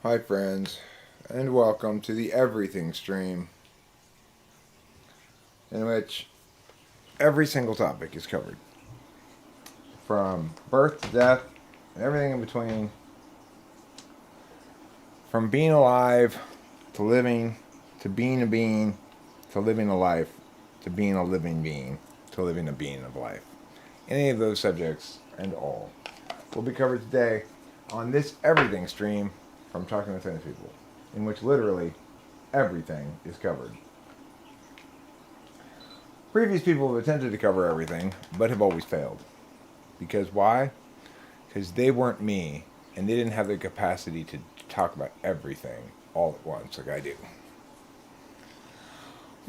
Hi friends, and welcome to the Everything stream, in which every single topic is covered. From birth to death, and everything in between. From being alive, to living, to being a being, to living a life, to being a living being, to living a being of life. Any of those subjects and all will be covered today on this Everything stream from Talking with Famous People, in which literally everything is covered. Previous people have attempted to cover everything, but have always failed. Because why? Because they weren't me, and they didn't have the capacity to talk about everything all at once like I do.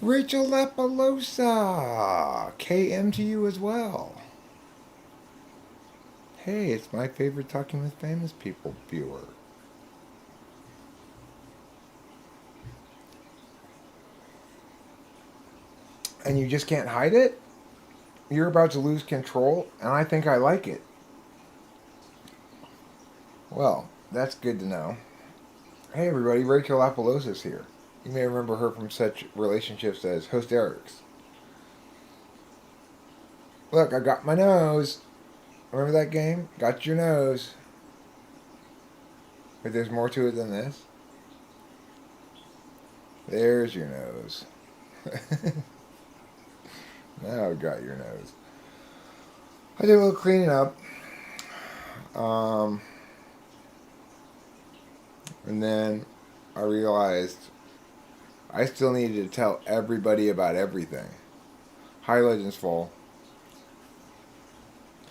Rachel Lapalosa! KM to you as well. Hey, it's my favorite Talking with Famous People viewer. And you just can't hide it? You're about to lose control, and I think I like it. Well, that's good to know. Hey everybody, Rachel Lapalosa is here. You may remember her from such relationships as Host Eric's. Look, I got my nose. Remember that game? Got your nose. But there's more to it than this. There's your nose. Now I've got your nose. I did a little cleaning up. And then I realized I still needed to tell everybody about everything. Hi, Legends Fall.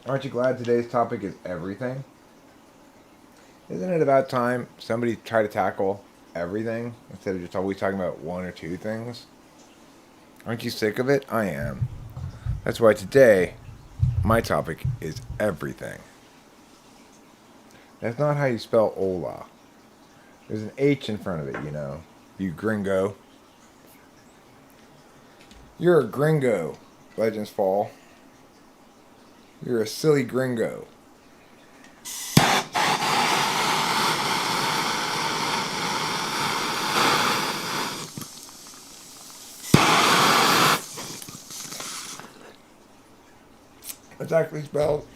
Aren't you glad today's topic is everything? Isn't it about time somebody tried to tackle everything instead of just always talking about one or two things? Aren't you sick of it? I am. That's why today, my topic is everything. That's not how you spell Ola. There's an H in front of it, you know. You gringo. You're a gringo, Legends Fall. You're a silly gringo. It's actually spelled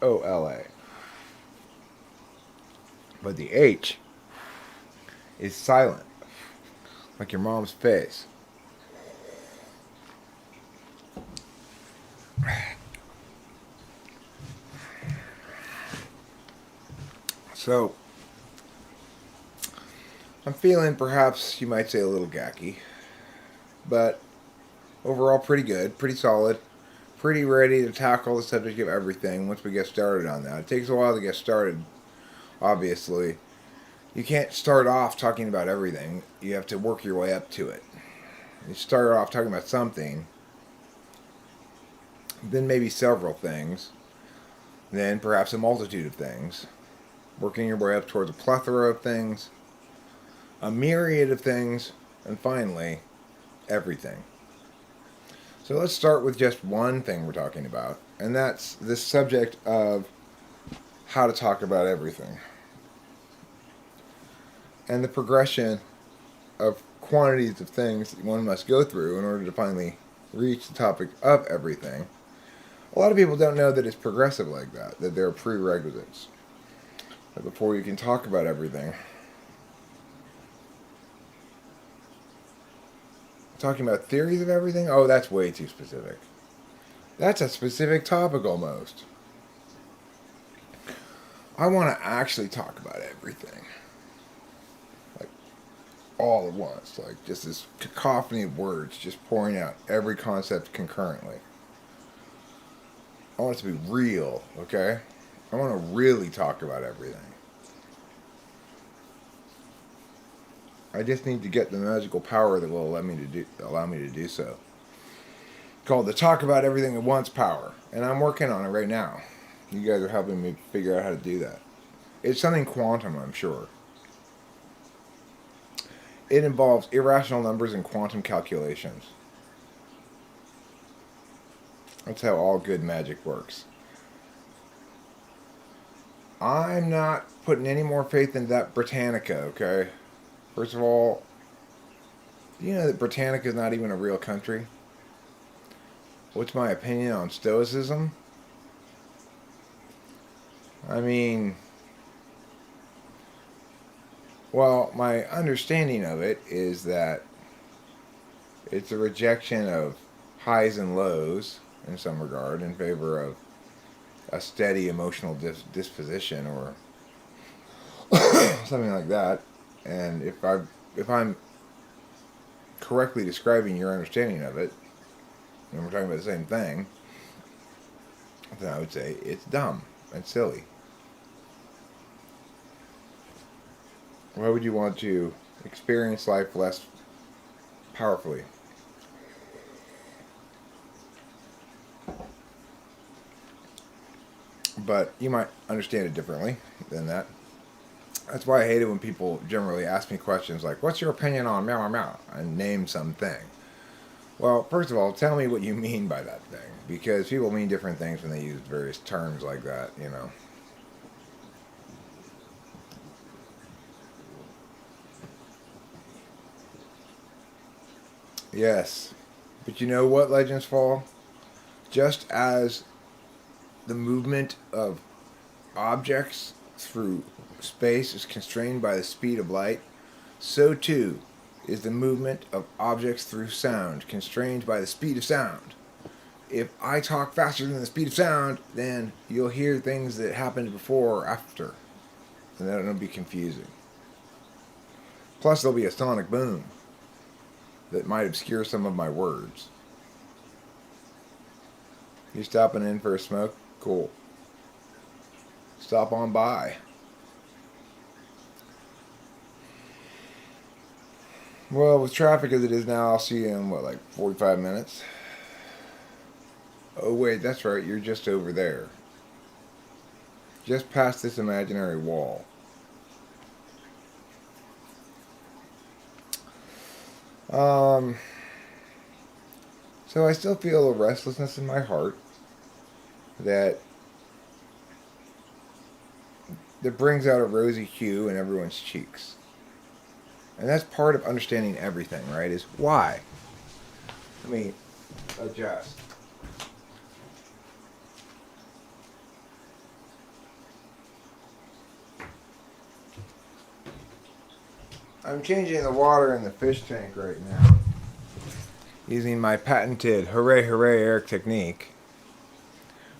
Hola. But the H is silent, like your mom's face. So, I'm feeling, perhaps you might say, a little gacky, but overall pretty good, pretty solid, pretty ready to tackle the subject of everything once we get started on that. It takes a while to get started, obviously. You can't start off talking about everything. You have to work your way up to it. You start off talking about something, then maybe several things, then perhaps a multitude of things, working your way up towards a plethora of things, a myriad of things, and finally, everything. So let's start with just one thing we're talking about, and that's this subject of how to talk about everything. And the progression of quantities of things that one must go through in order to finally reach the topic of everything. A lot of people don't know that it's progressive like that there are prerequisites. But before you can talk about everything, talking about theories of everything? Oh, that's way too specific. That's a specific topic almost. I want to actually talk about everything. Like, all at once. Like, just this cacophony of words just pouring out every concept concurrently. I want it to be real, okay? I want to really talk about everything. I just need to get the magical power that will allow me to do so. Called the Talk About Everything at Once power, and I'm working on it right now. You guys are helping me figure out how to do that. It's something quantum, I'm sure. It involves irrational numbers and quantum calculations. That's how all good magic works. I'm not putting any more faith in that Britannica, okay? First of all, you know that Britannica is not even a real country? What's my opinion on Stoicism? I mean, well, my understanding of it is that it's a rejection of highs and lows in some regard in favor of a steady emotional disposition or something like that. And if I'm correctly describing your understanding of it, and we're talking about the same thing, then I would say it's dumb and silly. Why would you want to experience life less powerfully? But you might understand it differently than that. That's why I hate it when people generally ask me questions like, "What's your opinion on meow meow meow?" and name something. Well, first of all, tell me what you mean by that thing, because people mean different things when they use various terms like that, you know. Yes, but you know what, Legends Fall? Just as the movement of objects through space is constrained by the speed of light, so too is the movement of objects through sound constrained by the speed of sound. If I talk faster than the speed of sound, then you'll hear things that happened before or after, and that'll be confusing. Plus, there'll be a sonic boom that might obscure some of my words. You stopping in for a smoke? Cool. Stop on by. Well, with traffic as it is now, I'll see you in, what, like 45 minutes? Oh, wait, that's right, you're just over there. Just past this imaginary wall. So I still feel a restlessness in my heart that brings out a rosy hue in everyone's cheeks. And that's part of understanding everything, right? Is why. Let me adjust. I'm changing the water in the fish tank right now using my patented hooray hooray Eric technique,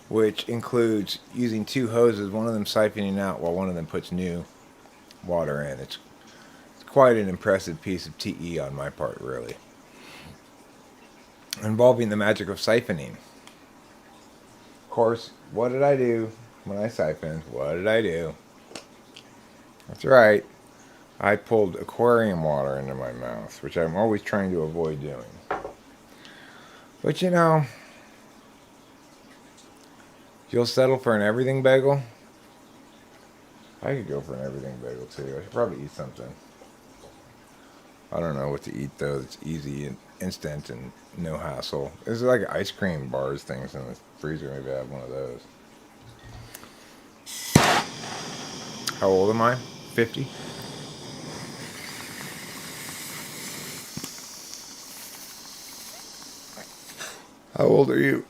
which includes using two hoses, one of them siphoning out while one of them puts new water in. It's quite an impressive piece of TE on my part, really. Involving the magic of siphoning. Of course, what did I do when I siphoned? What did I do? That's right. I pulled aquarium water into my mouth, which I'm always trying to avoid doing. But you know, you'll settle for an everything bagel? I could go for an everything bagel too. I should probably eat something. I don't know what to eat though. It's easy and instant and no hassle. There's like ice cream bars things in the freezer. Maybe I have one of those. How old am I? 50? How old are you?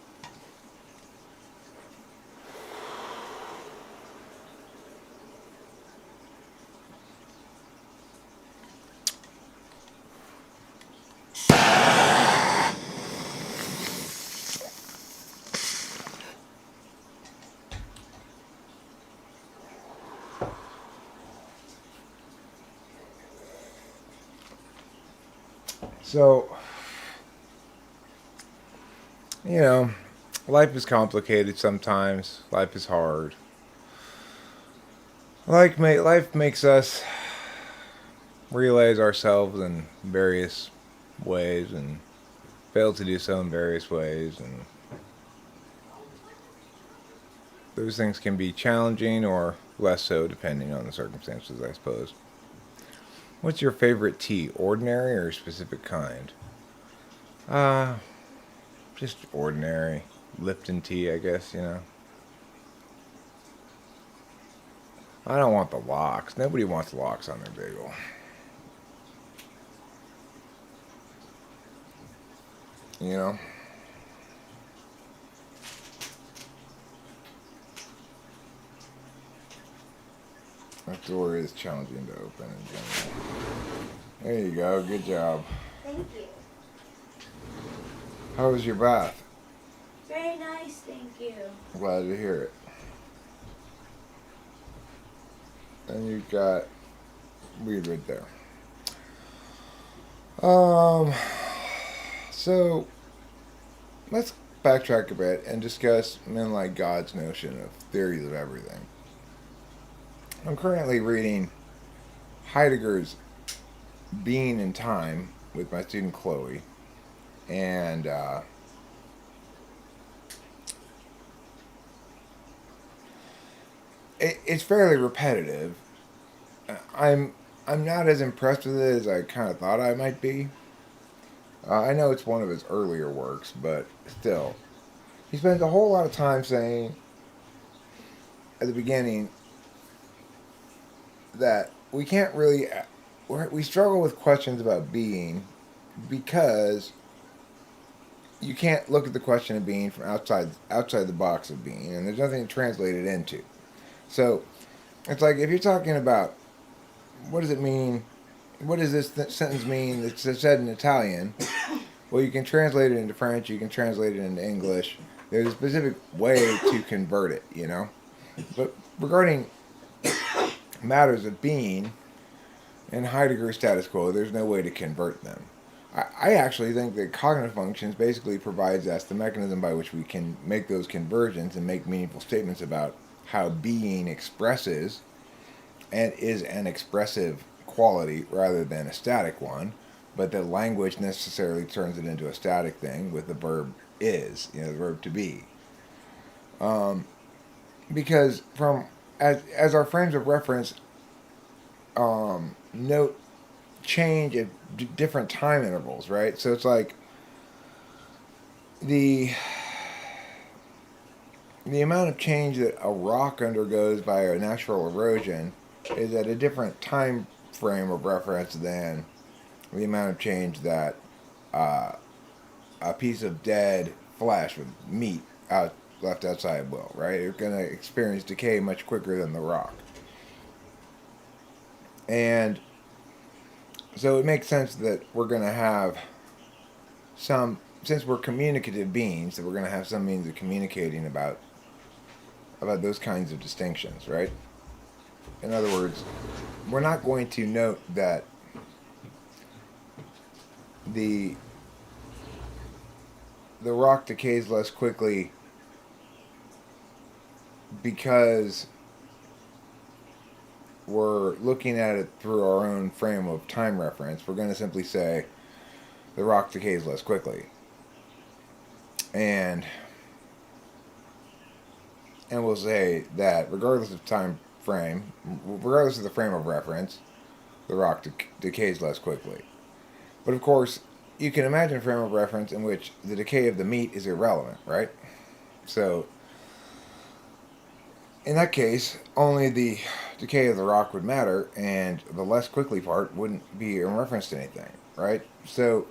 So, you know, life is complicated sometimes. Life is hard. Life makes us realize ourselves in various ways and fail to do so in various ways. And those things can be challenging or less so depending on the circumstances, I suppose. What's your favorite tea? Ordinary or a specific kind? Uh, just ordinary. Lipton tea, I guess, you know. I don't want the locks. Nobody wants locks on their bagel. You know? That door is challenging to open in general. There you go. Good job. Thank you. How was your bath? Very nice, thank you. Glad to hear it. And you've got weed right there. So let's backtrack a bit and discuss men like God's notion of theories of everything. I'm currently reading Heidegger's Being and Time with my student Chloe, and it's fairly repetitive. I'm not as impressed with it as I kind of thought I might be. I know it's one of his earlier works, but still, he spends a whole lot of time saying at the beginning that we can't really, we struggle with questions about being because you can't look at the question of being from outside the box of being, and there's nothing to translate it into. So it's like if you're talking about what does it mean, what does this sentence mean that's said in Italian? Well, you can translate it into French, you can translate it into English. There's a specific way to convert it, you know. But regarding matters of being in Heidegger's status quo, there's no way to convert them. I actually think that cognitive functions basically provides us the mechanism by which we can make those conversions and make meaningful statements about how being expresses and is an expressive quality rather than a static one, but that language necessarily turns it into a static thing with the verb is, you know, the verb to be. Because from as our frames of reference note change at different time intervals, right? So it's like the amount of change that a rock undergoes by a natural erosion is at a different time frame of reference than the amount of change that a piece of dead flesh with meat left outside will, right? You're going to experience decay much quicker than the rock. And so it makes sense that we're going to have some, since we're communicative beings, that we're going to have some means of communicating about those kinds of distinctions, right? In other words, we're not going to note that the rock decays less quickly because we're looking at it through our own frame of time reference. We're going to simply say the rock decays less quickly. And we'll say that regardless of time frame, regardless of the frame of reference, the rock decays less quickly. But of course, you can imagine a frame of reference in which the decay of the meat is irrelevant, right? So, in that case, only the decay of the rock would matter, and the less quickly part wouldn't be in reference to anything, right? So,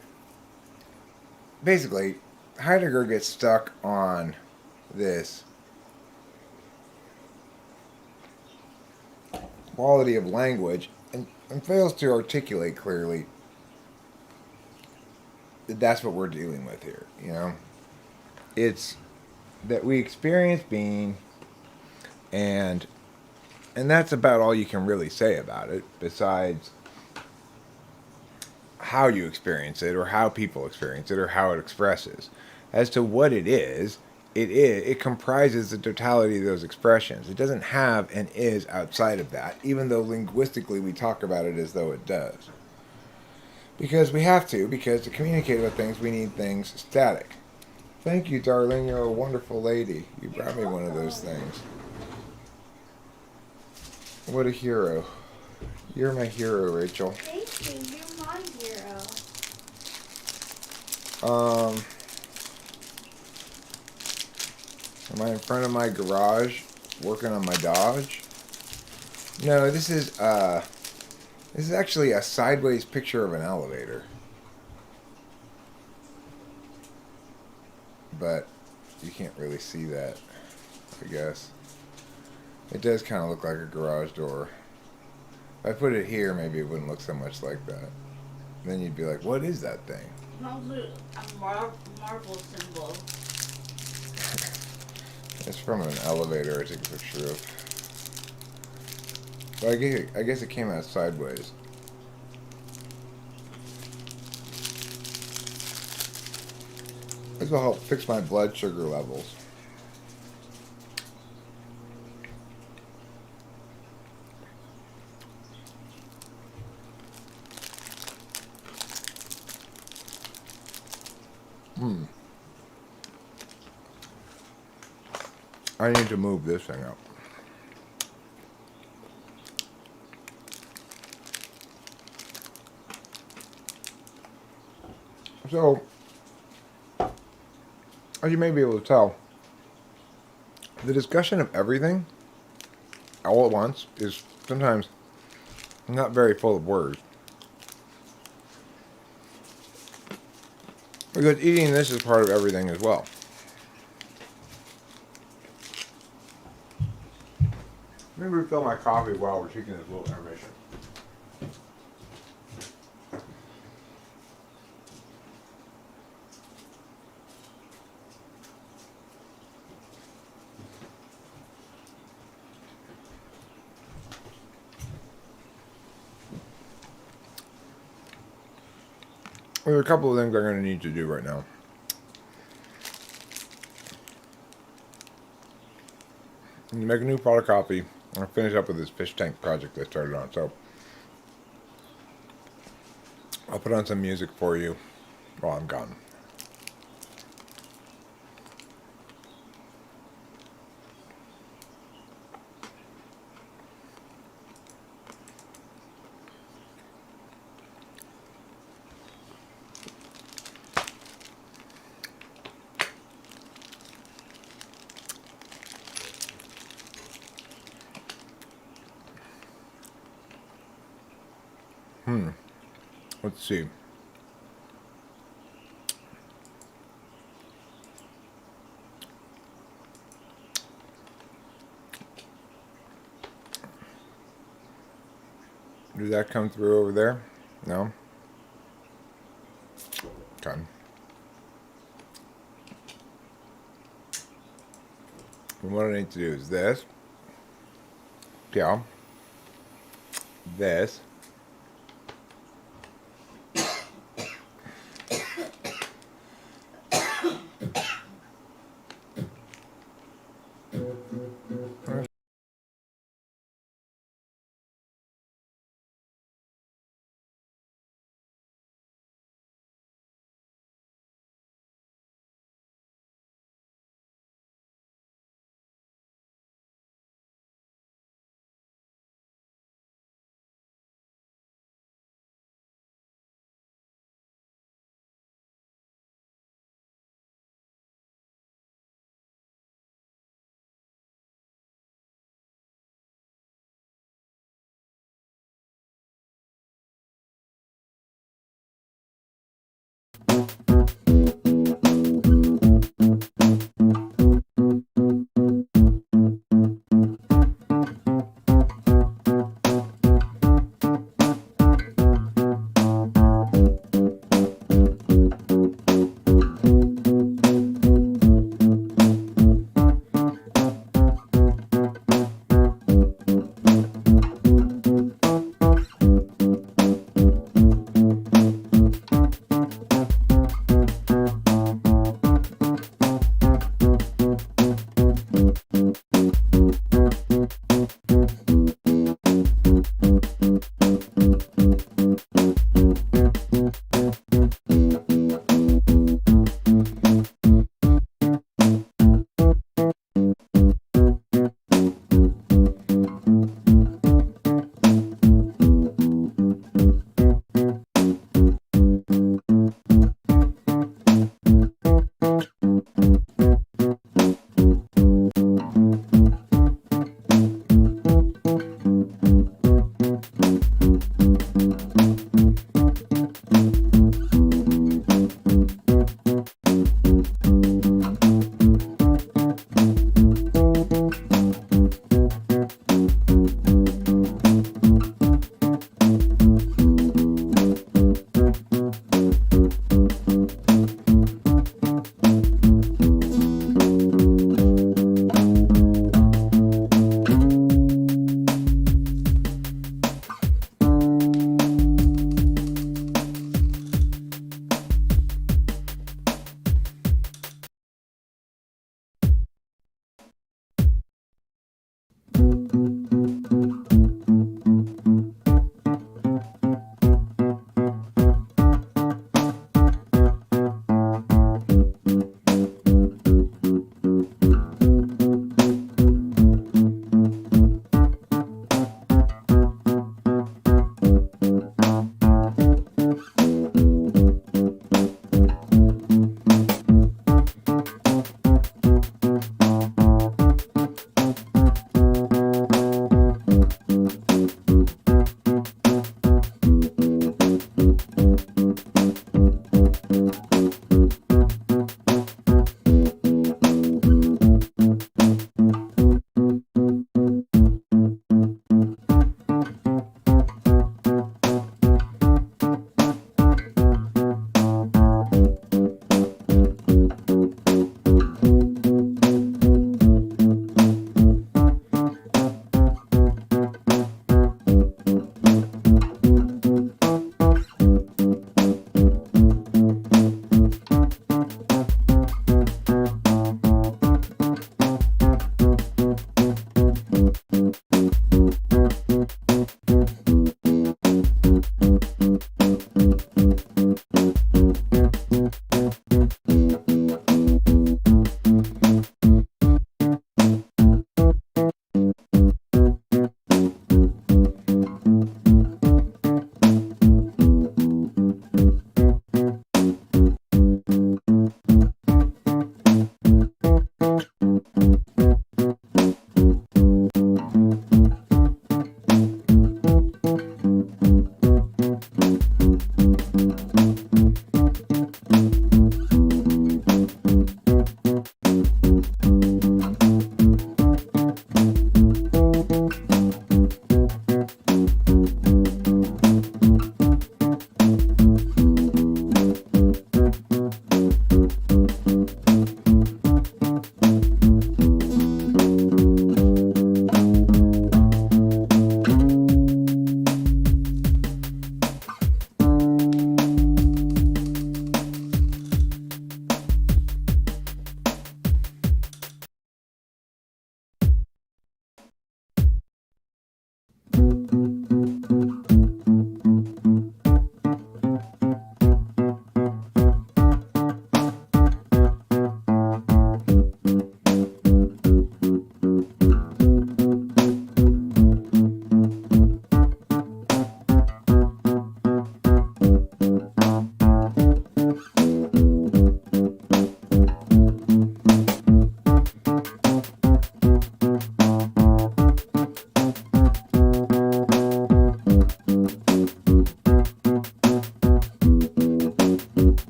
basically, Heidegger gets stuck on this quality of language and fails to articulate clearly that that's what we're dealing with here, you know? It's that we experience being, and that's about all you can really say about it, besides how you experience it, or how people experience it, or how it expresses. As to what it is, it comprises the totality of those expressions. It doesn't have an is outside of that, even though linguistically we talk about it as though it does. Because we have to, because to communicate with things, we need things static. Thank you, darling. You're a wonderful lady. You brought me one of those things. What a hero. You're my hero, Rachel. Thank you. You're my hero. Am I in front of my garage working on my Dodge? No, this is actually a sideways picture of an elevator. But you can't really see that, I guess. It does kind of look like a garage door. If I put it here, maybe it wouldn't look so much like that. Then you'd be like, what is that thing? Probably a marble symbol. It's from an elevator I took a picture of. But I guess it came out sideways. This will help fix my blood sugar levels. I need to move this thing up. So, as you may be able to tell, the discussion of everything all at once is sometimes not very full of words. Because eating this is part of everything as well. Let me refill my coffee while we're taking this little intermission. There's a couple of things I'm going to need to do right now. I'm going to make a new pot of coffee. I'm going to finish up with this fish tank project I started on. So I'll put on some music for you while I'm gone. Let's see. Did that come through over there? No? Okay. And what I need to do is this. Yeah. This.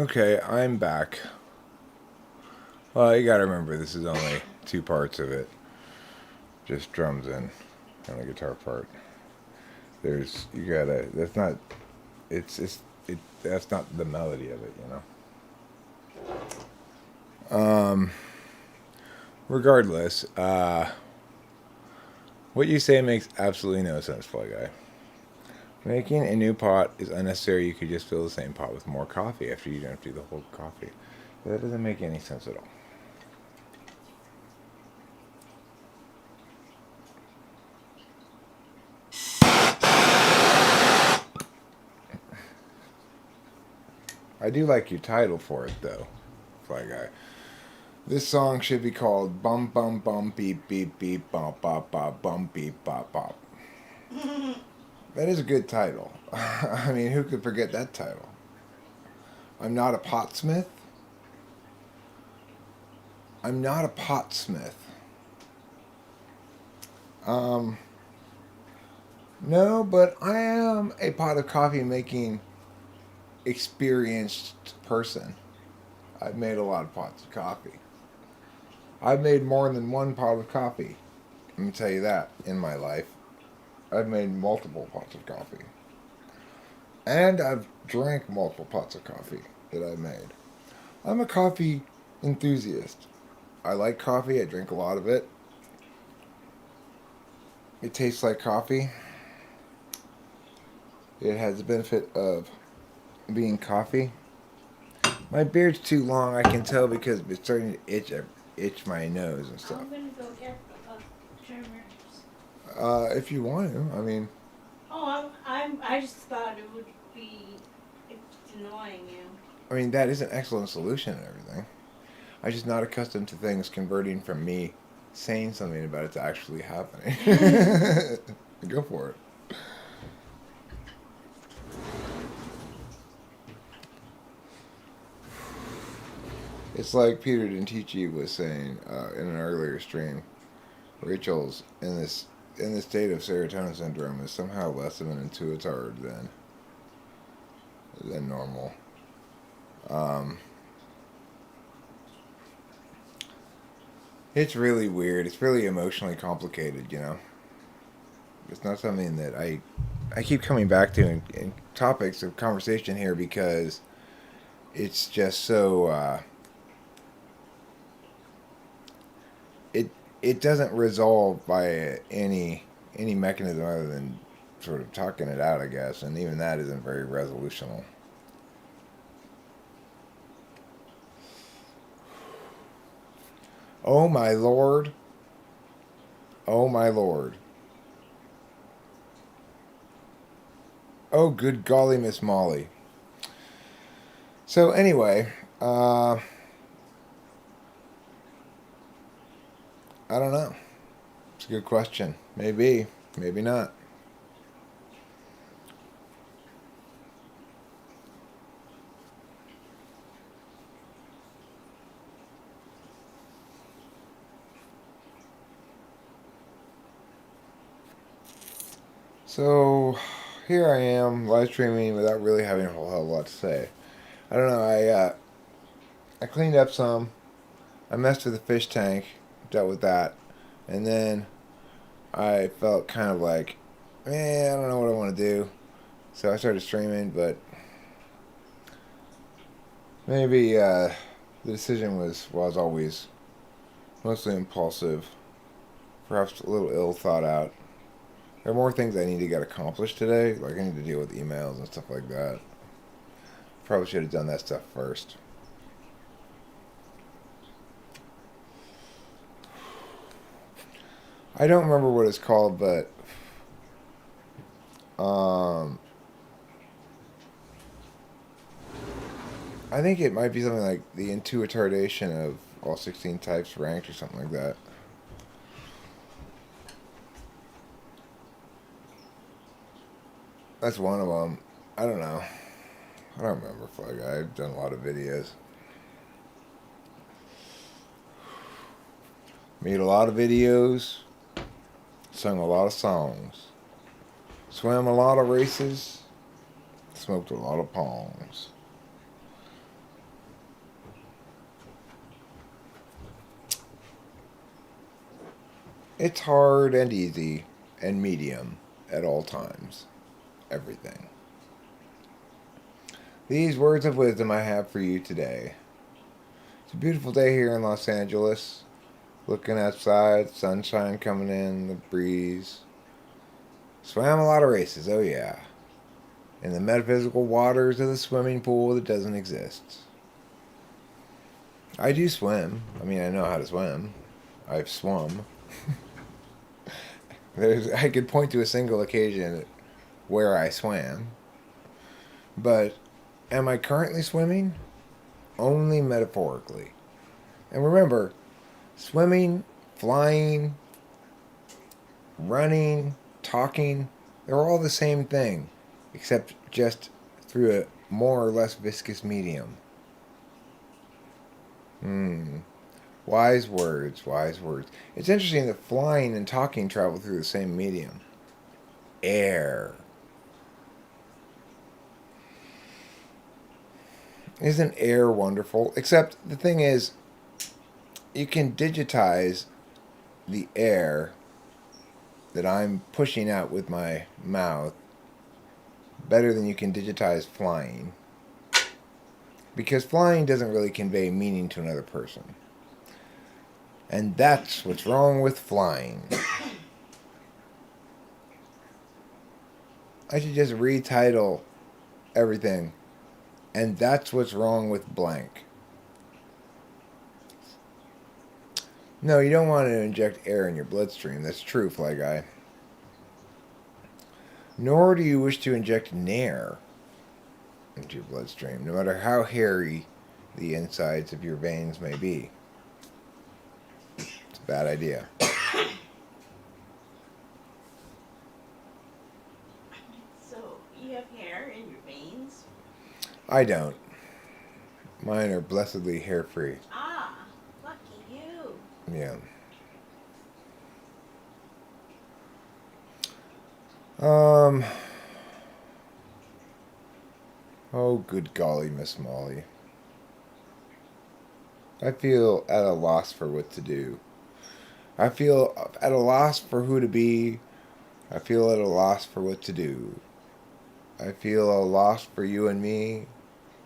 Okay, I'm back. Well, you gotta remember, this is only 2 parts of it. Just drums and the guitar part. That's not, that's not the melody of it, you know? Regardless, what you say makes absolutely no sense, Fly Guy. Making a new pot is unnecessary. You could just fill the same pot with more coffee after you empty the whole coffee. That doesn't make any sense at all. I do like your title for it, though, Fly Guy. This song should be called Bum Bum Bum Beep Beep Beep Bop Bop Bop Bum Beep Bop Bop. That is a good title. I mean, who could forget that title? I'm not a potsmith. I'm not a potsmith. No, but I am a pot of coffee making experienced person. I've made a lot of pots of coffee. I've made more than one pot of coffee. Let me tell you that in my life. I've made multiple pots of coffee. And I've drank multiple pots of coffee that I've made. I'm a coffee enthusiast. I like coffee. I drink a lot of it. It tastes like coffee. It has the benefit of being coffee. My beard's too long, I can tell, because it's starting to itch my nose and stuff. I'm gonna go get trimmers. If you want to, I mean. Oh, I just thought it would be annoying you. I mean, that is an excellent solution and everything. I'm just not accustomed to things converting from me saying something about it to actually happening. Go for it. It's like Peter Dentici was saying in an earlier stream. Rachel's in this state of serotonin syndrome is somehow less of an intuitor than normal. It's really weird. It's really emotionally complicated, you know. It's not something that I keep coming back to in topics of conversation here because it's just so it doesn't resolve by any mechanism other than sort of talking it out, I guess, and even that isn't very resolutional. Oh my lord. Oh my lord. Oh good golly, Miss Molly. So anyway, I don't know. It's a good question. Maybe, maybe not. So here I am live streaming without really having a whole hell of a lot to say. I don't know. I cleaned up some. I messed with the fish tank, dealt with that, and then I felt kind of like, I don't know what I want to do. So I started streaming, but maybe the decision was always mostly impulsive, perhaps a little ill thought out. There are more things I need to get accomplished today. Like I need to deal with emails and stuff like that. Probably should have done that stuff first. I don't remember what it's called, but I think it might be something like the intuitardation of all 16 types ranked or something like that. That's one of them. I don't know. I don't remember, Fly Guy. I've done a lot of videos. Made a lot of videos. Sung a lot of songs. Swam a lot of races. Smoked a lot of pongs. It's hard and easy and medium at all times. Everything. These words of wisdom I have for you today. It's a beautiful day here in Los Angeles. Looking outside, sunshine coming in, the breeze. Swam a lot of races, oh yeah. In the metaphysical waters of the swimming pool that doesn't exist. I do swim. I mean, I know how to swim. I've swum. I could point to a single occasion where I swam. But am I currently swimming? Only metaphorically. And remember, swimming, flying, running, talking, they're all the same thing, except just through a more or less viscous medium. Wise words, wise words. It's interesting that flying and talking travel through the same medium. Air. Isn't air wonderful? Except the thing is, you can digitize the air that I'm pushing out with my mouth better than you can digitize flying. Because flying doesn't really convey meaning to another person. And that's what's wrong with flying. I should just retitle everything. And that's what's wrong with blank. No, you don't want to inject air in your bloodstream. That's true, Fly Guy. Nor do you wish to inject nair into your bloodstream, no matter how hairy the insides of your veins may be. It's a bad idea. So, you have hair in your veins? I don't. Mine are blessedly hair-free. Ah, lucky you. Yeah. Oh, good golly, Miss Molly. I feel at a loss for what to do. I feel at a loss for who to be. I feel at a loss for what to do. I feel a loss for you and me.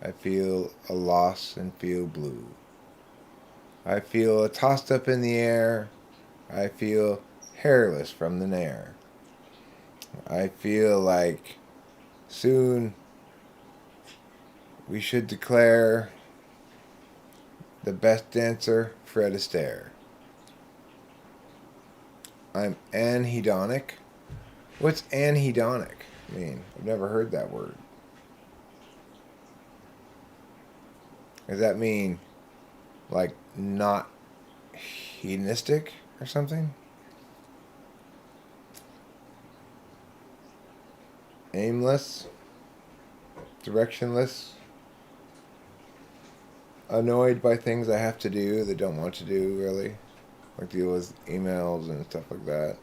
I feel a loss and feel blue. I feel tossed up in the air. I feel hairless from the nair. I feel like soon we should declare the best dancer Fred Astaire. I'm anhedonic. What's anhedonic mean? I've never heard that word. Does that mean like not hedonistic or something? Aimless? Directionless? Annoyed by things I have to do that don't want to do, really? Like deal with emails and stuff like that.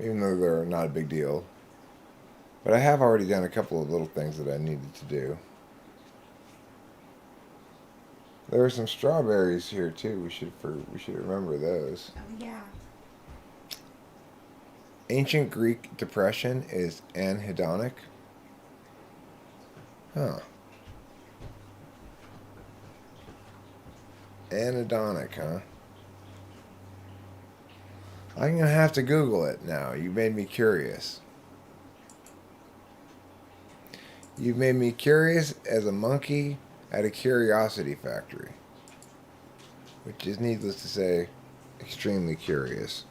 Even though they're not a big deal. But I have already done a couple of little things that I needed to do. There are some strawberries here too. We should remember those. Oh, yeah. Ancient Greek depression is anhedonic. Huh. Anhedonic, huh? I'm gonna have to Google it now. You made me curious. You've made me curious as a monkey at a curiosity factory. Which is, needless to say, extremely curious.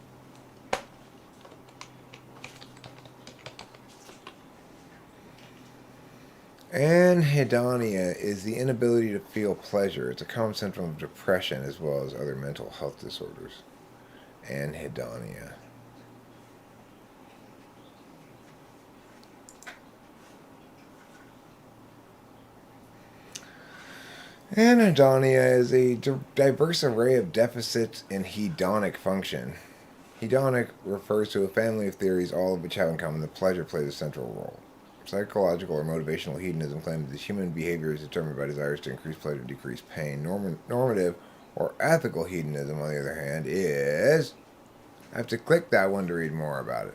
Anhedonia is the inability to feel pleasure. It's a common symptom of depression as well as other mental health disorders. Anhedonia. Anhedonia is a diverse array of deficits in hedonic function. Hedonic refers to a family of theories, all of which have in common that pleasure plays a central role. Psychological or motivational hedonism claims that human behavior is determined by desires to increase pleasure and decrease pain. Normative Or ethical hedonism, on the other hand, is... I have to click that one to read more about it.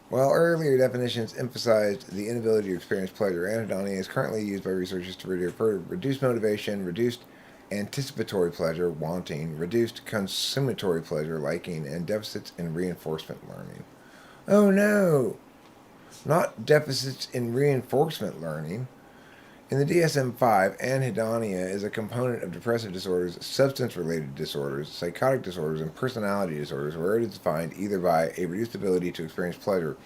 While earlier definitions emphasized the inability to experience pleasure, anhedonia is currently used by researchers to reduce motivation, reduced anticipatory pleasure, wanting, reduced consummatory pleasure, liking, and deficits in reinforcement learning. Oh no! Not deficits in reinforcement learning. In the DSM-5, anhedonia is a component of depressive disorders, substance-related disorders, psychotic disorders, and personality disorders, where it is defined either by a reduced ability to experience pleasure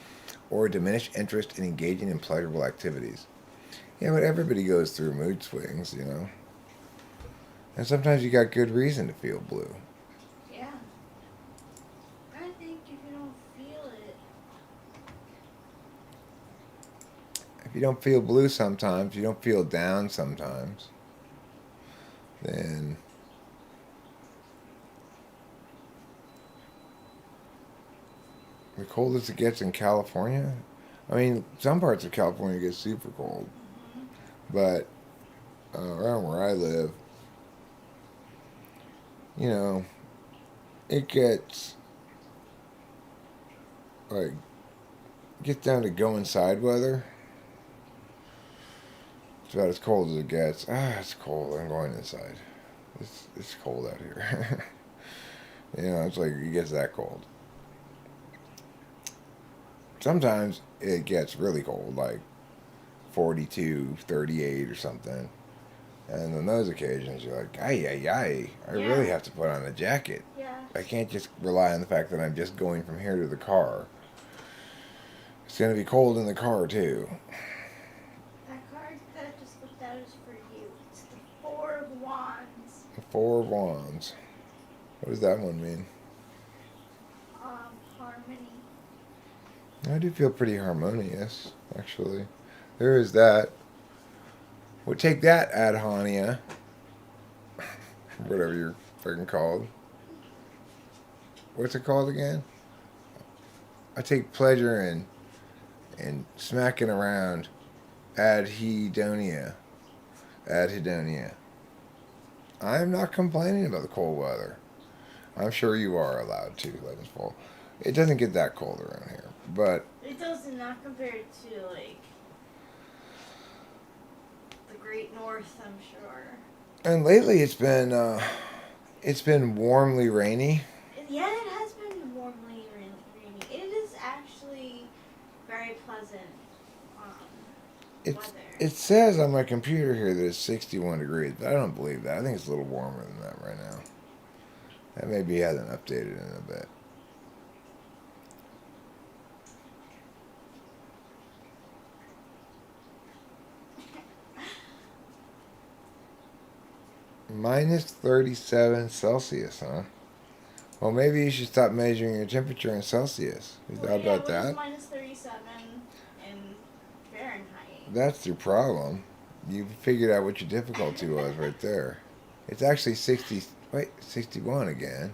or a diminished interest in engaging in pleasurable activities. Yeah, but everybody goes through mood swings, you know. And sometimes you got good reason to feel blue. Yeah. I think if you don't feel it. If you don't feel blue sometimes, you don't feel down sometimes, then the coldest it gets in California. I mean, some parts of California get super cold, but around where I live, you know, it gets like gets down to go inside weather. It's about as cold as it gets. It's cold. I'm going inside. It's cold out here. You know, it's like it gets that cold. Sometimes it gets really cold, like 42, 38 or something. And on those occasions, you're like, I really have to put on a jacket. Yeah. I can't just rely on the fact that I'm just going from here to the car. It's going to be cold in the car, too. That card that I just looked at is for you. It's the Four of Wands. The Four of Wands. What does that one mean? Harmony. I do feel pretty harmonious, actually. There is that. We'll take that, adhonia. Whatever you're freaking called. What's it called again? I take pleasure in smacking around adhedonia. Adhedonia. I'm not complaining about the cold weather. I'm sure you are allowed to, Levensful. It doesn't get that cold around here, but It does not compare to like the Great North, I'm sure. and lately it's been warmly rainy. Yeah, it has been warmly rainy. It is actually very pleasant weather. It says on my computer here that it's 61 degrees, but I don't believe that. I think it's a little warmer than that right now. That maybe hasn't updated in a bit. Minus 37 Celsius, huh? Well, maybe you should stop measuring your temperature in Celsius. You thought about that? Minus 37 in Fahrenheit. That's your problem. You figured out what your difficulty was right there. It's actually 61 again.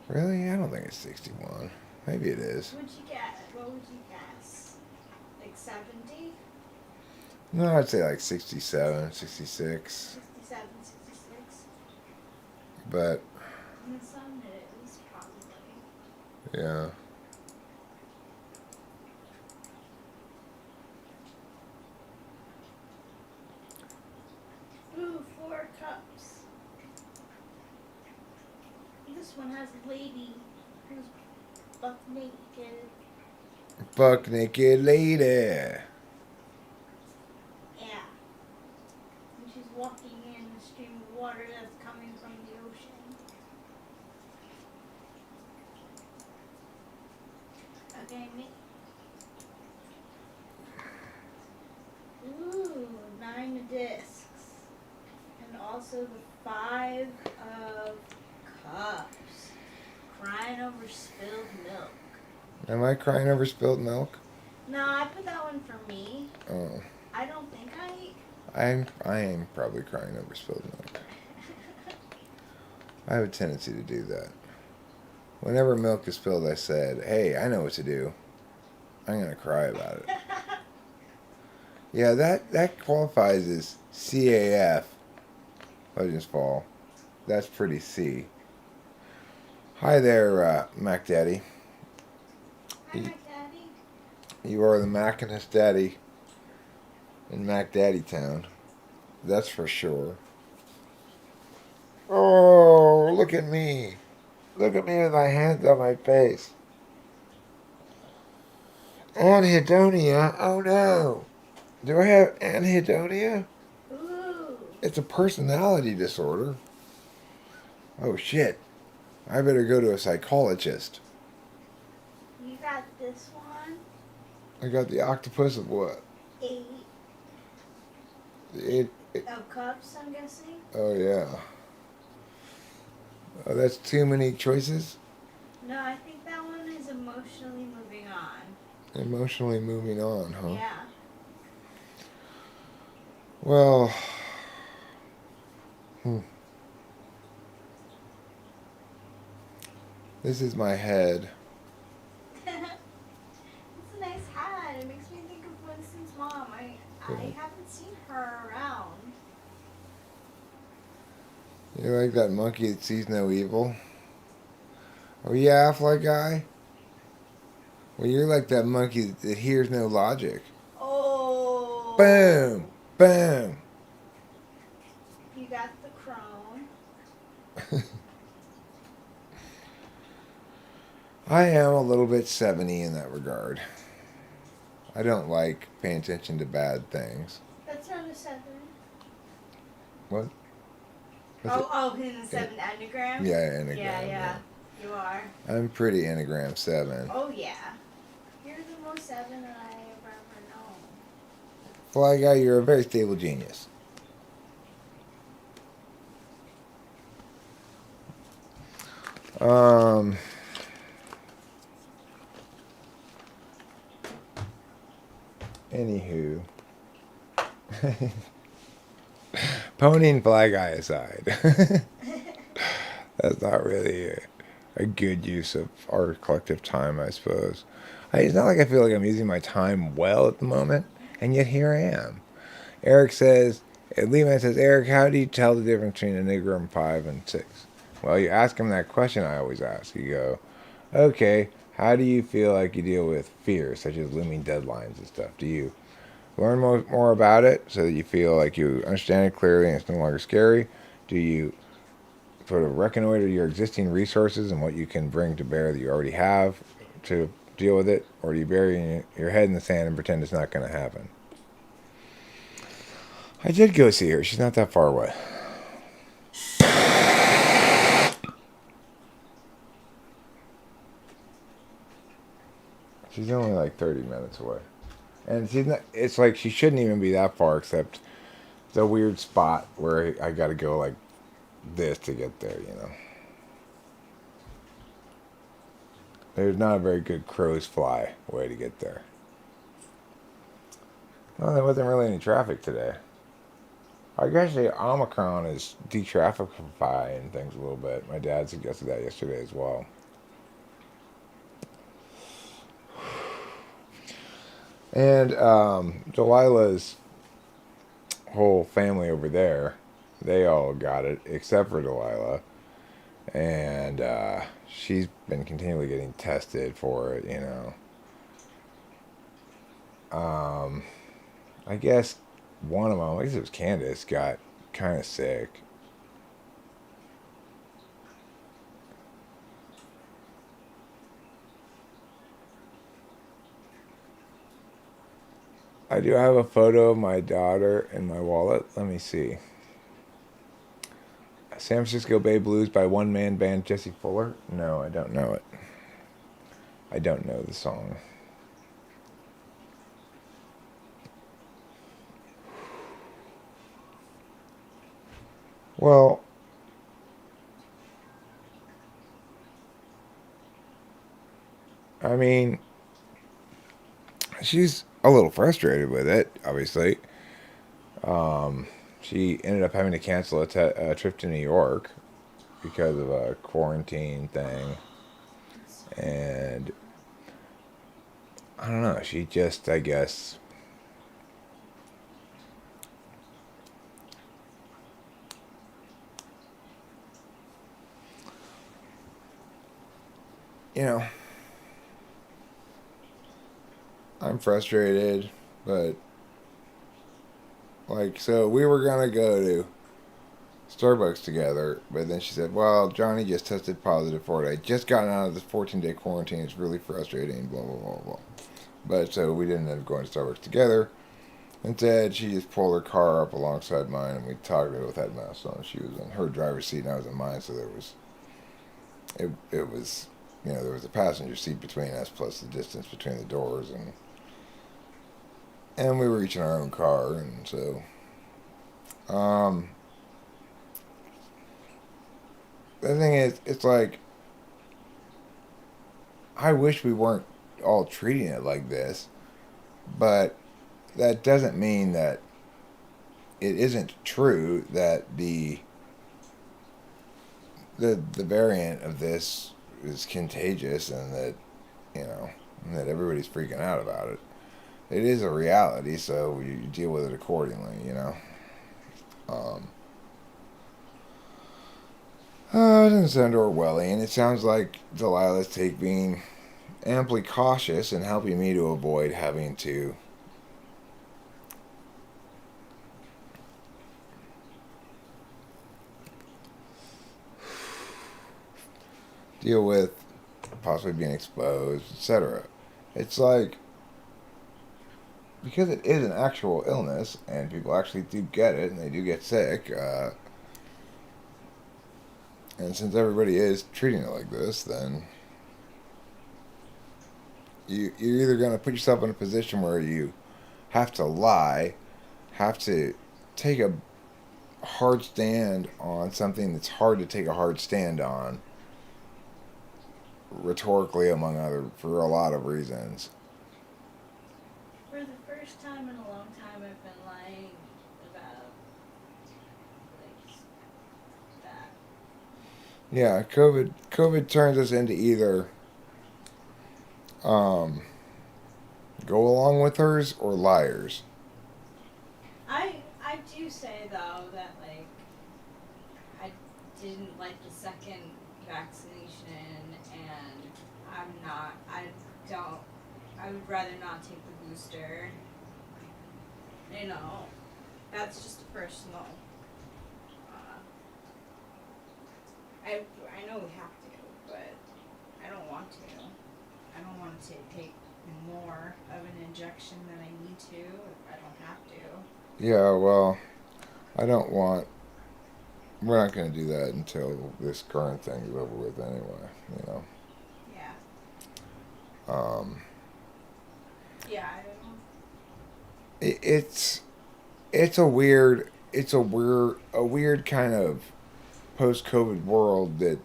Really? I don't think it's 61. Maybe it is. What would you guess? Like 70? No, I'd say like 67, 66. 67, 66? But, In the sun it is probably. yeah. Ooh, 4 cups. This one has a lady who's buck naked. Buck naked lady. Yeah. And she's walking in a stream of water that's coming from the ocean. Okay, me. Ooh, 9 of discs. And also the 5 of cups. Crying over spilled milk. Am I crying over spilled milk? No, I put that one for me. Oh. I don't think I am probably crying over spilled milk. I have a tendency to do that. Whenever milk is spilled, I said, hey, I know what to do. I'm going to cry about it. Yeah, that qualifies as CAF. Legends Fall. That's pretty C. Hi there, Mac Daddy. Hi, my daddy. You are the Macinus Daddy in Mac Daddy Town. That's for sure. Oh, look at me. Look at me with my hands on my face. Anhedonia? Oh no. Do I have anhedonia? Ooh. It's a personality disorder. Oh shit. I better go to a psychologist. You got this one. I got the octopus of what? 8 It, of cups, I'm guessing. oh yeah. Oh, that's too many choices? No, I think that one is emotionally moving on. Emotionally moving on, huh? Yeah. Well, this is my head. It's a nice hat. It makes me think of Winston's mom. I haven't seen her around. You like that monkey that sees no evil? Oh yeah, Fly Guy? Well, you're like that monkey that hears no logic. Oh. Boom! Boom! You got the crone. I am a little bit 70 in that regard. I don't like paying attention to bad things. That's not a 7. What? What's Oh, in the 7 Enneagram? Yeah, Enneagram. Yeah. You are. I'm pretty Enneagram 7. Oh, yeah. You're the most 7 that I have ever known. Fly Guy, you're a very stable genius. Anywho. Pony and Fly Guy aside. That's not really a good use of our collective time, I suppose. It's not like I feel like I'm using my time well at the moment, and yet here I am. Eric says, Levi says, Eric, how do you tell the difference between Enneagram 5 and 6? Well, you ask him that question I always ask. You go, okay, how do you feel like you deal with fears, such as looming deadlines and stuff? Do you learn more about it so that you feel like you understand it clearly and it's no longer scary? Do you sort of reconnoiter your existing resources and what you can bring to bear that you already have to deal with it? Or do you bury your head in the sand and pretend it's not going to happen? I did go see her. She's not that far away. She's only like 30 minutes away. And she's not, it's like she shouldn't even be that far, except the weird spot where I got to go like this to get there, you know. There's not a very good crow's fly way to get there. Well, there wasn't really any traffic today. I guess the Omicron is de-trafficifying things a little bit. My dad suggested that yesterday as well. And Delilah's whole family over there, they all got it except for Delilah. And she's been continually getting tested for it, you know. I guess one of them, I guess it was Candace, got kind of sick. I do have a photo of my daughter in my wallet. Let me see. San Francisco Bay Blues by one-man band Jesse Fuller? No, I don't know it. I don't know the song. Well, I mean, she's a little frustrated with it, obviously. She ended up having to cancel a trip to New York because of a quarantine thing. And I don't know, she just, I guess, you know, I'm frustrated, but like, so we were gonna go to Starbucks together, but then she said, "Well, Johnny just tested positive for it. I just gotten out of this 14-day quarantine. It's really frustrating." Blah blah blah blah. But so we didn't end up going to Starbucks together. Instead, she just pulled her car up alongside mine, and we talked. We both had masks on. She was in her driver's seat, and I was in mine. So it was, there was a passenger seat between us, plus the distance between the doors, and we were each in our own car, and so, the thing is, it's like, I wish we weren't all treating it like this, but that doesn't mean that it isn't true that the variant of this is contagious, and that that everybody's freaking out about it. It is a reality, so you deal with it accordingly. It doesn't sound Orwellian. It sounds like Delilah's being amply cautious and helping me to avoid having to deal with possibly being exposed, etc. It's like, because it is an actual illness and people actually do get it and they do get sick, and since everybody is treating it like this, then you're either going to put yourself in a position where you have to lie, have to take a hard stand on something that's hard to take a hard stand on, rhetorically for a lot of reasons. For the first time in a long time, I've been lying about like that. Yeah, COVID turns us into either go along with hers or liars. I do say though that like I didn't like the second vaccination, and I would rather not take the booster. That's just a personal. I know we have to, but I don't want to. I don't want to take more of an injection than I need to if I don't have to. Yeah, well, we're not going to do that until this current thing is over with anyway, Yeah. Um, Yeah, I don't know. it's a weird kind of post-COVID world that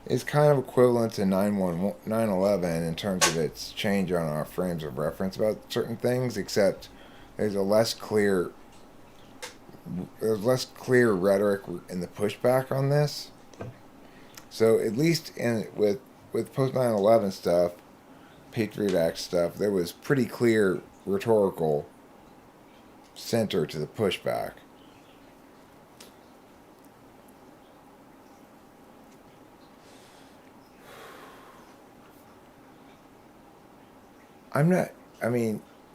is kind of equivalent to 9/11 in terms of its change on our frames of reference about certain things, except there's less clear rhetoric in the pushback on this. So at least with post 9/11 stuff, Patriot Act stuff, there was pretty clear rhetorical center to the pushback.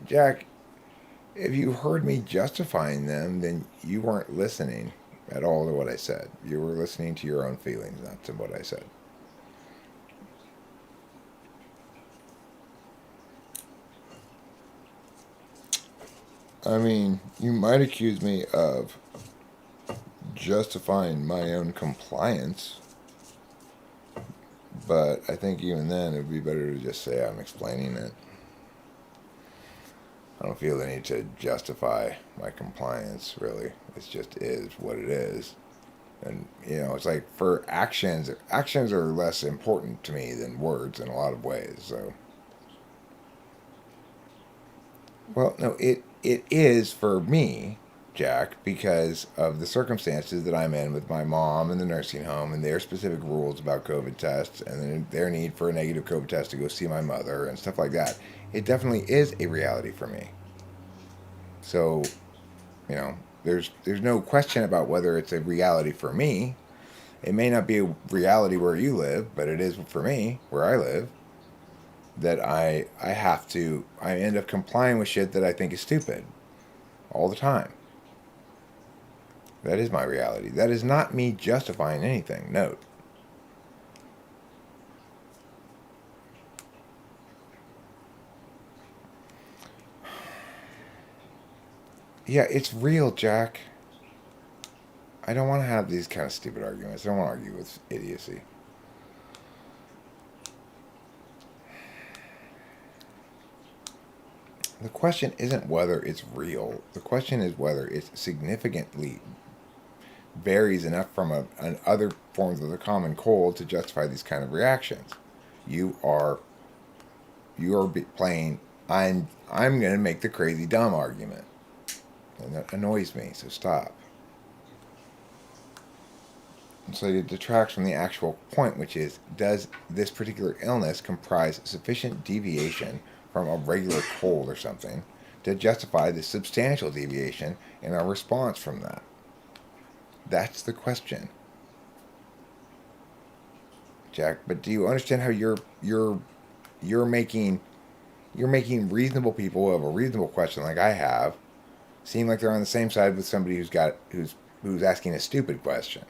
Jack, if you heard me justifying them, then you weren't listening at all to what I said. You were listening to your own feelings, not to what I said. You might accuse me of justifying my own compliance, but I think even then it would be better to just say I'm explaining it. I don't feel the need to justify my compliance, really. It just is what it is. And, it's like for actions are less important to me than words in a lot of ways, so. Well, no, it is for me, Jack, because of the circumstances that I'm in with my mom and the nursing home and their specific rules about COVID tests and their need for a negative COVID test to go see my mother and stuff like that. It definitely is a reality for me. So, there's no question about whether it's a reality for me. It may not be a reality where you live, but it is for me, where I live, that I end up complying with shit that I think is stupid all the time. That is my reality. That is not me justifying anything. Note. Yeah, it's real, Jack. I don't want to have these kind of stupid arguments. I don't want to argue with idiocy. The question isn't whether it's real. The question is whether it significantly varies enough from other forms of the common cold to justify these kind of reactions. You are playing. I'm going to make the crazy dumb argument, and that annoys me. So stop. And so it detracts from the actual point, which is, does this particular illness comprise sufficient deviation from a regular cold or something to justify the substantial deviation in our response from that? That's the question, Jack. But do you understand how you're making reasonable people who have a reasonable question like I have seem like they're on the same side with somebody who's asking a stupid question?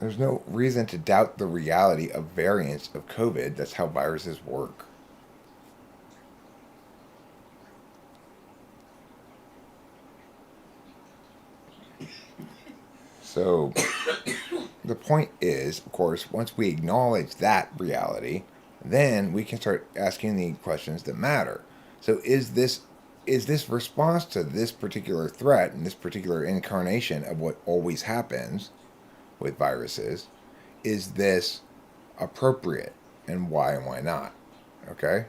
There's no reason to doubt the reality of variants of COVID. That's how viruses work. So the point is, of course, once we acknowledge that reality, then we can start asking the questions that matter. So is this response to this particular threat and this particular incarnation of what always happens with viruses, is this appropriate, and why not? Okay?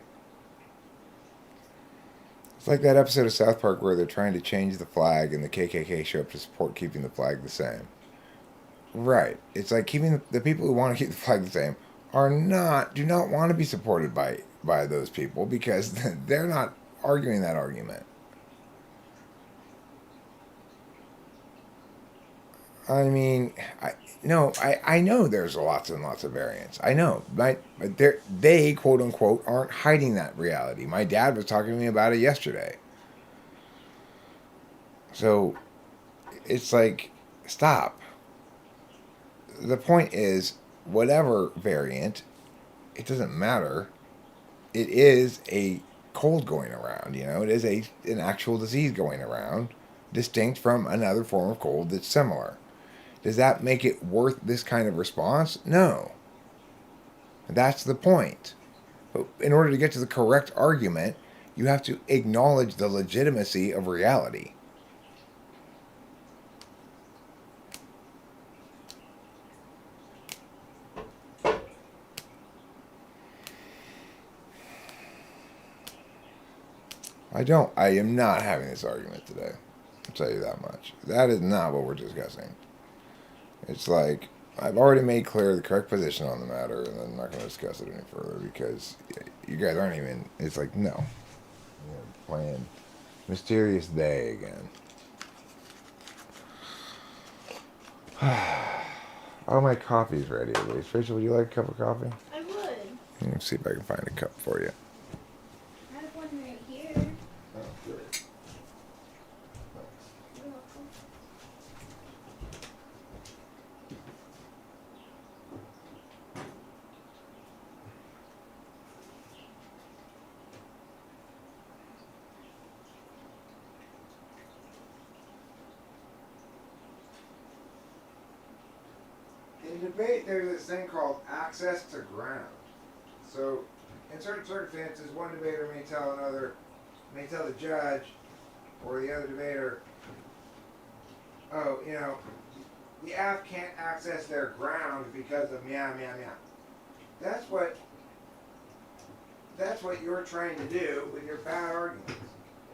It's like that episode of South Park where they're trying to change the flag and the KKK show up to support keeping the flag the same. Right. It's like keeping the people who want to keep the flag the same do not want to be supported by those people because they're not arguing that argument. I mean, I know there's lots and lots of variants. I know, but they quote unquote aren't hiding that reality. My dad was talking to me about it yesterday. So it's like, stop. The point is, whatever variant, it doesn't matter. It is a cold going around, it is an actual disease going around, distinct from another form of cold that's similar. Does that make it worth this kind of response? No. That's the point. But in order to get to the correct argument, you have to acknowledge the legitimacy of reality. I am not having this argument today. I'll tell you that much. That is not what we're discussing. It's like, I've already made clear the correct position on the matter, and I'm not going to discuss it any further because you guys aren't even, it's like, no. You're playing Mysterious Day again. Oh, my coffee's ready at least. Rachel, would you like a cup of coffee? I would. Let me see if I can find a cup for you. I have one right here. Oh, great. You're welcome. In debate, there's this thing called access to ground. So, in certain circumstances, one debater may tell the judge or the other debater, oh, the AF can't access their ground because of meow, meow, meow. That's what you're trying to do with your bad arguments.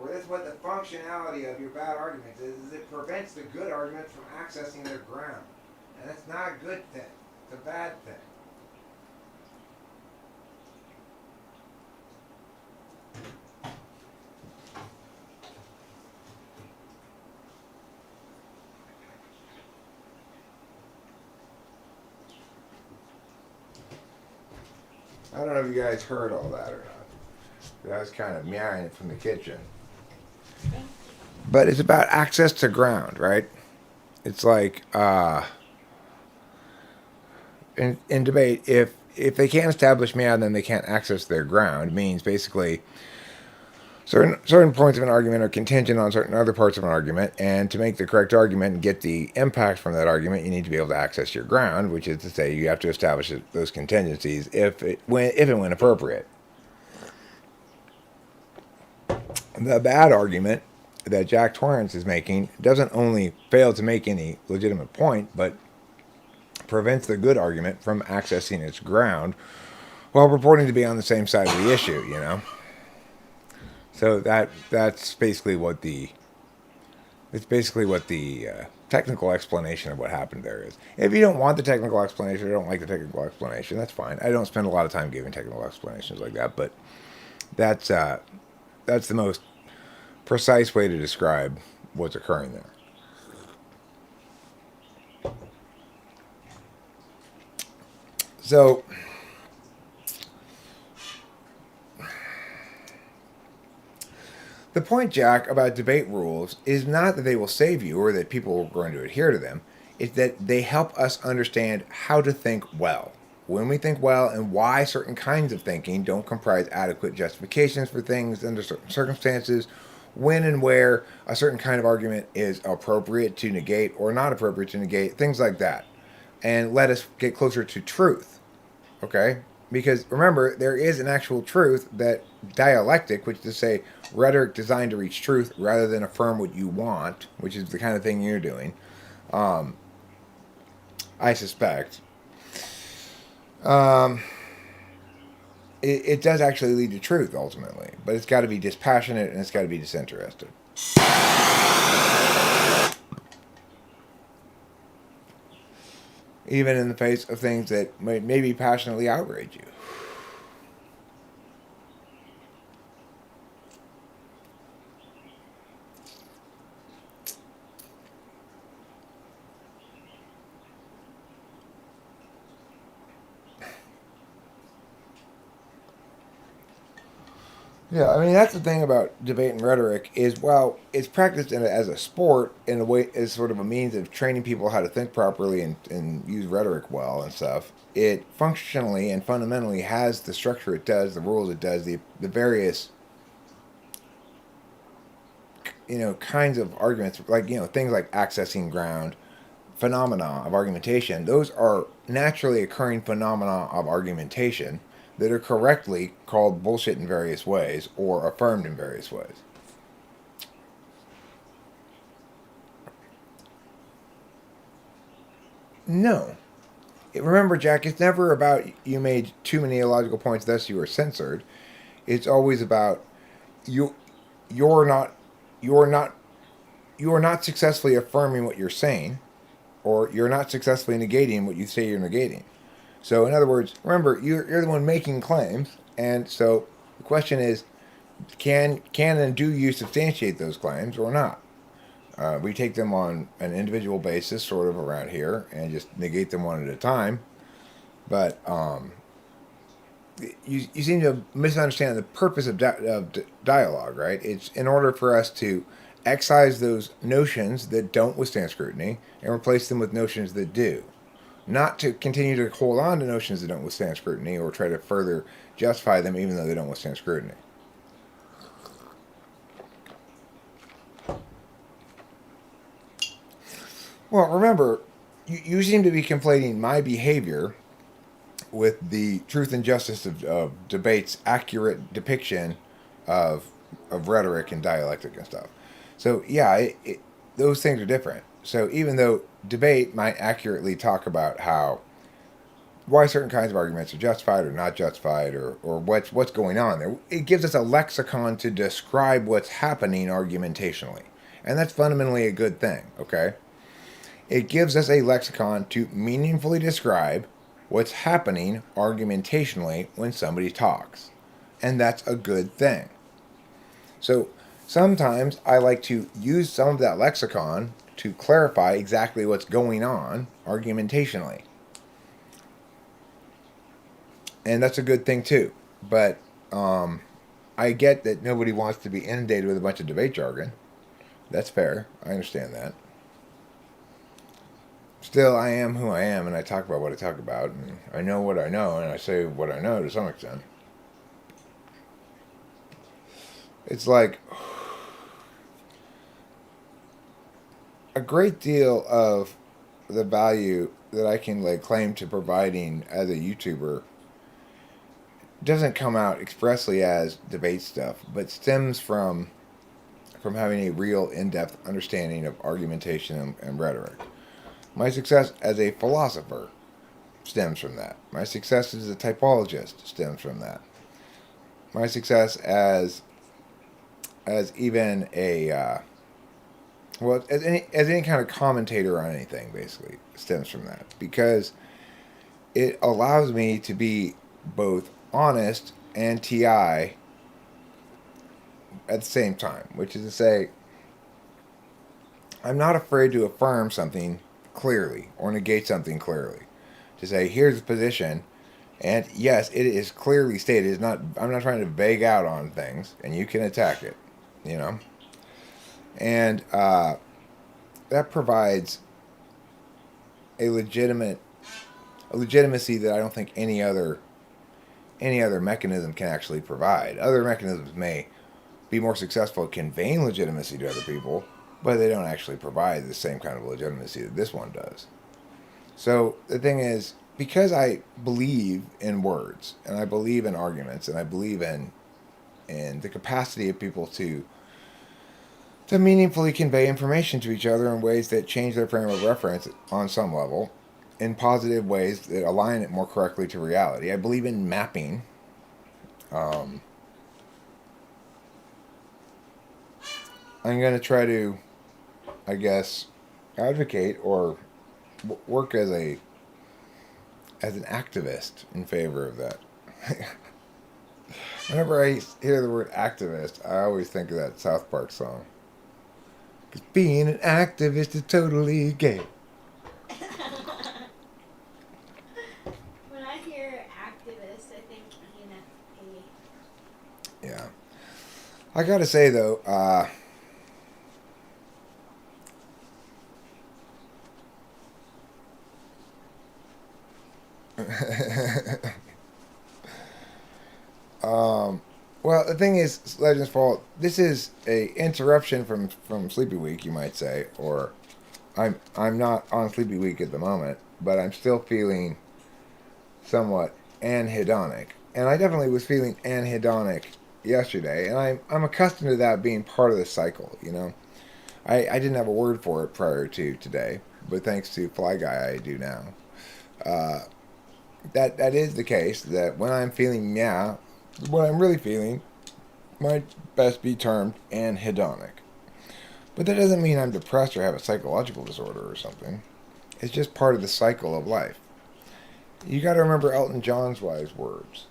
Or that's what the functionality of your bad arguments is it prevents the good arguments from accessing their ground. And that's not a good thing. It's a bad thing. I don't know if you guys heard all that or not. I was kind of meowing it from the kitchen. But it's about access to ground, right? It's like in debate, if they can't establish meow, then they can't access their ground. Means basically certain points of an argument are contingent on certain other parts of an argument, and to make the correct argument and get the impact from that argument, you need to be able to access your ground, which is to say you have to establish those contingencies if and when appropriate. The bad argument that Jack Torrance is making doesn't only fail to make any legitimate point, but prevents the good argument from accessing its ground while purporting to be on the same side of the issue, you know? So that's basically what the technical explanation of what happened there is. If you don't want the technical explanation or don't like the technical explanation, that's fine. I don't spend a lot of time giving technical explanations like that, but that's the most precise way to describe what's occurring there. So the point, Jack, about debate rules is not that they will save you or that people are going to adhere to them. It's that they help us understand how to think well. When we think well and why certain kinds of thinking don't comprise adequate justifications for things under certain circumstances, when and where a certain kind of argument is appropriate to negate or not appropriate to negate, things like that. And let us get closer to truth. Okay? Because remember, there is an actual truth that dialectic, which is to say rhetoric designed to reach truth rather than affirm what you want, which is the kind of thing you're doing, I suspect. It does actually lead to truth ultimately, but it's got to be dispassionate and it's got to be disinterested. Even in the face of things that may maybe passionately outrage you. Yeah, I mean that's the thing about debate and rhetoric is while it's practiced as a sport in a way as sort of a means of training people how to think properly and use rhetoric well and stuff. It functionally and fundamentally has the structure it does, the rules it does, the various kinds of arguments like things like accessing ground, phenomena of argumentation. Those are naturally occurring phenomena of argumentation that are correctly called bullshit in various ways or affirmed in various ways. No. Remember, Jack, it's never about you made too many illogical points, thus you were censored. It's always about you're not successfully affirming what you're saying, or you're not successfully negating what you say you're negating. So, in other words, remember, you're the one making claims, and so the question is, can and do you substantiate those claims or not? We take them on an individual basis, sort of around here, and just negate them one at a time. But you seem to misunderstand the purpose of dialogue, right? It's in order for us to excise those notions that don't withstand scrutiny and replace them with notions that do. Not to continue to hold on to notions that don't withstand scrutiny or try to further justify them even though they don't withstand scrutiny. Well, remember, you seem to be conflating my behavior with the truth and justice of debate's accurate depiction of rhetoric and dialectic and stuff. So, yeah, those things are different. So even though debate might accurately talk about why certain kinds of arguments are justified or not justified or what's going on there, it gives us a lexicon to describe what's happening argumentationally. And that's fundamentally a good thing, okay? It gives us a lexicon to meaningfully describe what's happening argumentationally when somebody talks. And that's a good thing. So sometimes I like to use some of that lexicon to clarify exactly what's going on argumentationally. and that's a good thing too. But I get that nobody wants to be inundated with a bunch of debate jargon. That's fair. I understand that. Still, I am who I am, and I talk about what I talk about, and I know what I know, and I say what I know to some extent. It's like a great deal of the value that I can lay claim to providing as a YouTuber doesn't come out expressly as debate stuff, but stems from having a real in-depth understanding of argumentation and rhetoric. My success as a philosopher stems from that. My success as a typologist stems from that. My success as even a as any kind of commentator on anything basically stems from that, because it allows me to be both honest and TI at the same time, which is to say, I'm not afraid to affirm something clearly or negate something clearly. To say, here's the position, and yes, it is clearly stated. It's not. I'm not trying to vague out on things, and you can attack it, you know. And that provides a legitimacy that I don't think any other mechanism can actually provide. Other mechanisms may be more successful at conveying legitimacy to other people, but they don't actually provide the same kind of legitimacy that this one does. So the thing is, because I believe in words, and I believe in arguments, and I believe in the capacity of people to meaningfully convey information to each other in ways that change their frame of reference on some level, in positive ways that align it more correctly to reality. I believe in mapping. I'm going to try to, I guess, advocate or work as an activist in favor of that. Whenever I hear the word activist, I always think of that South Park song. 'Cause being an activist is totally gay. When I hear activist, I think ENFP. Yeah. I gotta say, though, well, the thing is, Legends Fall, this is a interruption from Sleepy Week, you might say, or I'm not on Sleepy Week at the moment, but I'm still feeling somewhat anhedonic, and I definitely was feeling anhedonic yesterday, and I'm accustomed to that being part of the cycle. You know, I didn't have a word for it prior to today, but thanks to Fly Guy, I do now. Uh, that is the case. That when I'm feeling what I'm really feeling might best be termed anhedonic. But that doesn't mean I'm depressed or have a psychological disorder or something. It's just part of the cycle of life. You got to remember Elton John's wise words.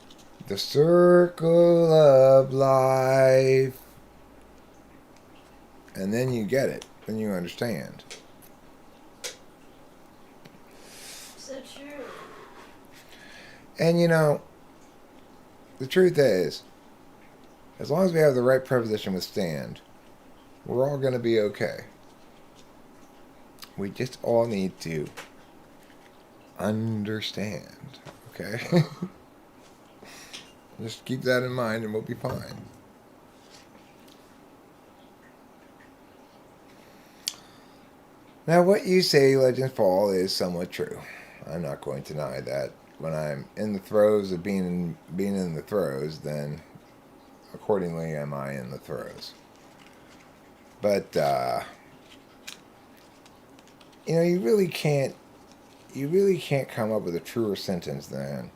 The circle of life. And then you get it. Then you understand. So true. And you know, the truth is, as long as we have the right preposition with stand, we're all going to be okay. We just all need to understand. Okay? Just keep that in mind and we'll be fine. Now, what you say, Legends Fall, is somewhat true. I'm not going to deny that. When I'm in the throes of being in the throes, then accordingly am I in the throes. But you know, you really can't come up with a truer sentence than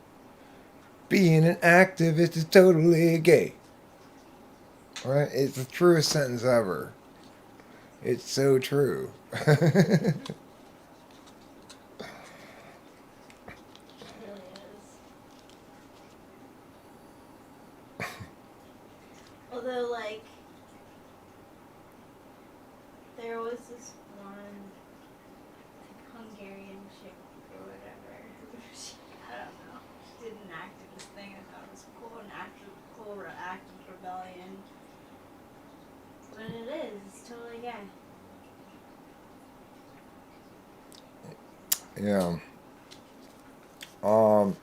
being an activist is totally gay. Right? It's the truest sentence ever. It's so true. Although, like, there was this one Hungarian chick or whatever. I don't know. She did an activist full active rebellion. But it is. It's totally gay. Yeah. Do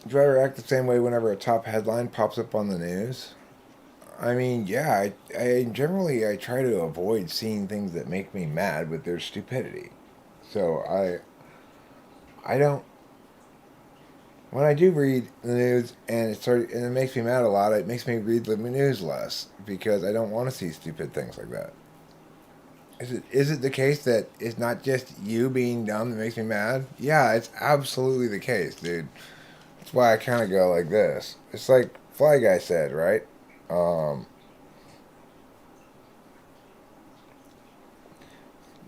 you ever act the same way whenever a top headline pops up on the news? I mean, yeah, I generally I try to avoid seeing things that make me mad with their stupidity. So I don't when I do read the news and it makes me mad a lot, it makes me read the news less because I don't want to see stupid things like that. Is it the case that it's not just you being dumb that makes me mad? Yeah, it's absolutely the case, dude. That's why I kind of go like this. It's like Fly Guy said, right? Um,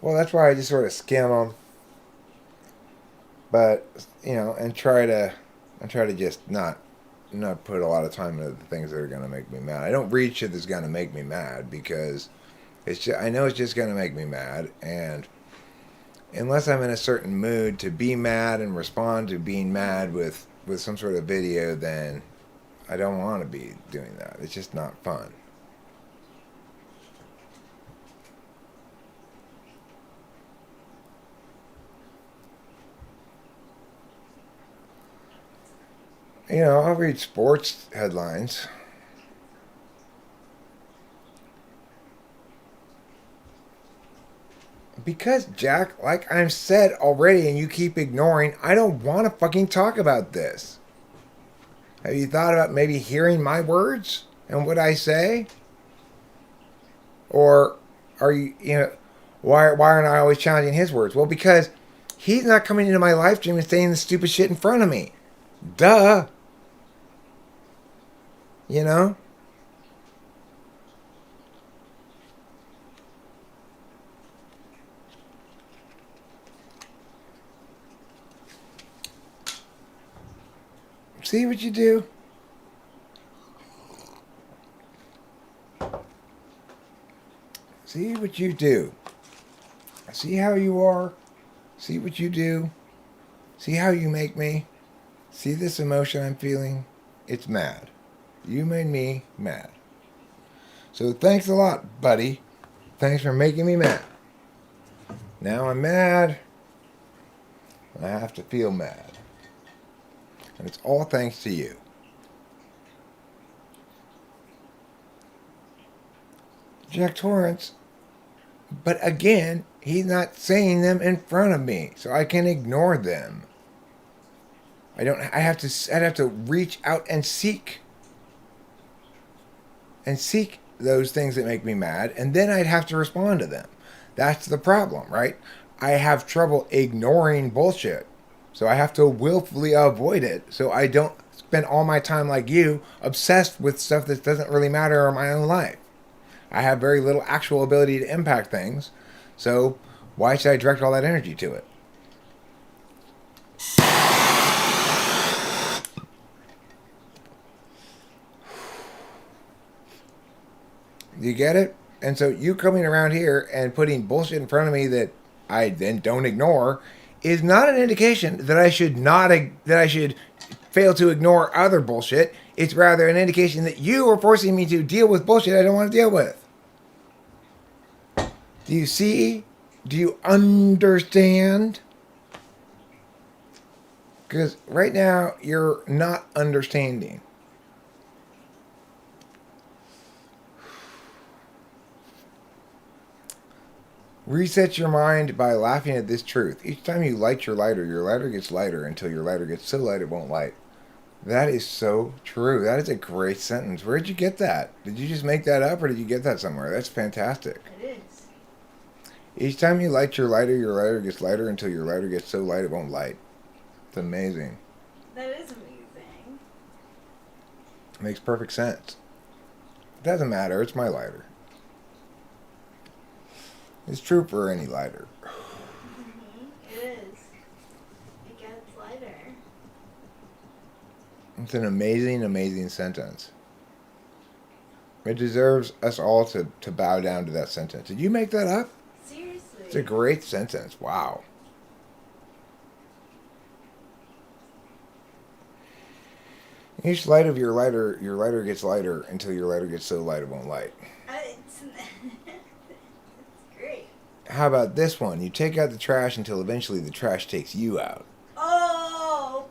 well, that's why I just sort of skim them, but and try to just not put a lot of time into the things that are gonna make me mad. I don't read shit that's gonna make me mad because I know it's just gonna make me mad, and unless I'm in a certain mood to be mad and respond to being mad with some sort of video, then I don't want to be doing that. It's just not fun. I'll read sports headlines. Because, Jack, like I've said already and you keep ignoring, I don't want to fucking talk about this. Have you thought about maybe hearing my words and what I say? Or are why aren't I always challenging his words? Well, because he's not coming into my live stream and saying the stupid shit in front of me. Duh. You know? See what you do? See what you do. See how you are? See what you do? See how you make me? See this emotion I'm feeling? It's mad. You made me mad. So thanks a lot, buddy. Thanks for making me mad. Now I'm mad. I have to feel mad. And it's all thanks to you. Jack Torrance. But again, he's not saying them in front of me, so I can ignore them. I'd have to reach out and seek those things that make me mad, and then I'd have to respond to them. That's the problem, right? I have trouble ignoring bullshit. So I have to willfully avoid it so I don't spend all my time like you obsessed with stuff that doesn't really matter in my own life. I have very little actual ability to impact things, so why should I direct all that energy to it? You get it? And so you coming around here and putting bullshit in front of me that I then don't ignore is not an indication that I should fail to ignore other bullshit. It's rather an indication that you are forcing me to deal with bullshit I don't want to deal with. Do you see? Do you understand? Because right now you're not understanding. Reset your mind by laughing at this truth. Each time you light your lighter gets lighter until your lighter gets so light it won't light. That is so true. That is a great sentence. Where'd you get that? Did you just make that up or did you get that somewhere? That's fantastic. It is. Each time you light your lighter gets lighter until your lighter gets so light it won't light. It's amazing. That is amazing. It makes perfect sense. It doesn't matter. It's my lighter. It's true for any lighter. It is. It gets lighter. It's an amazing, amazing sentence. It deserves us all to bow down to that sentence. Did you make that up? Seriously. It's a great sentence. Wow. Each light of your lighter gets lighter until your lighter gets so light it won't light. It's great. How about this one? You take out the trash until eventually the trash takes you out. Oh!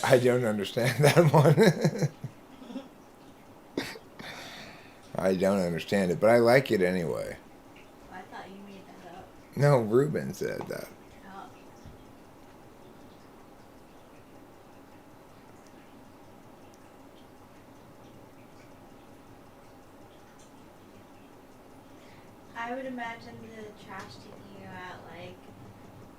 I don't understand that one. I don't understand it, but I like it anyway. I thought you made that up. No, Ruben said that. Oh. I would imagine the trash taking you out, like,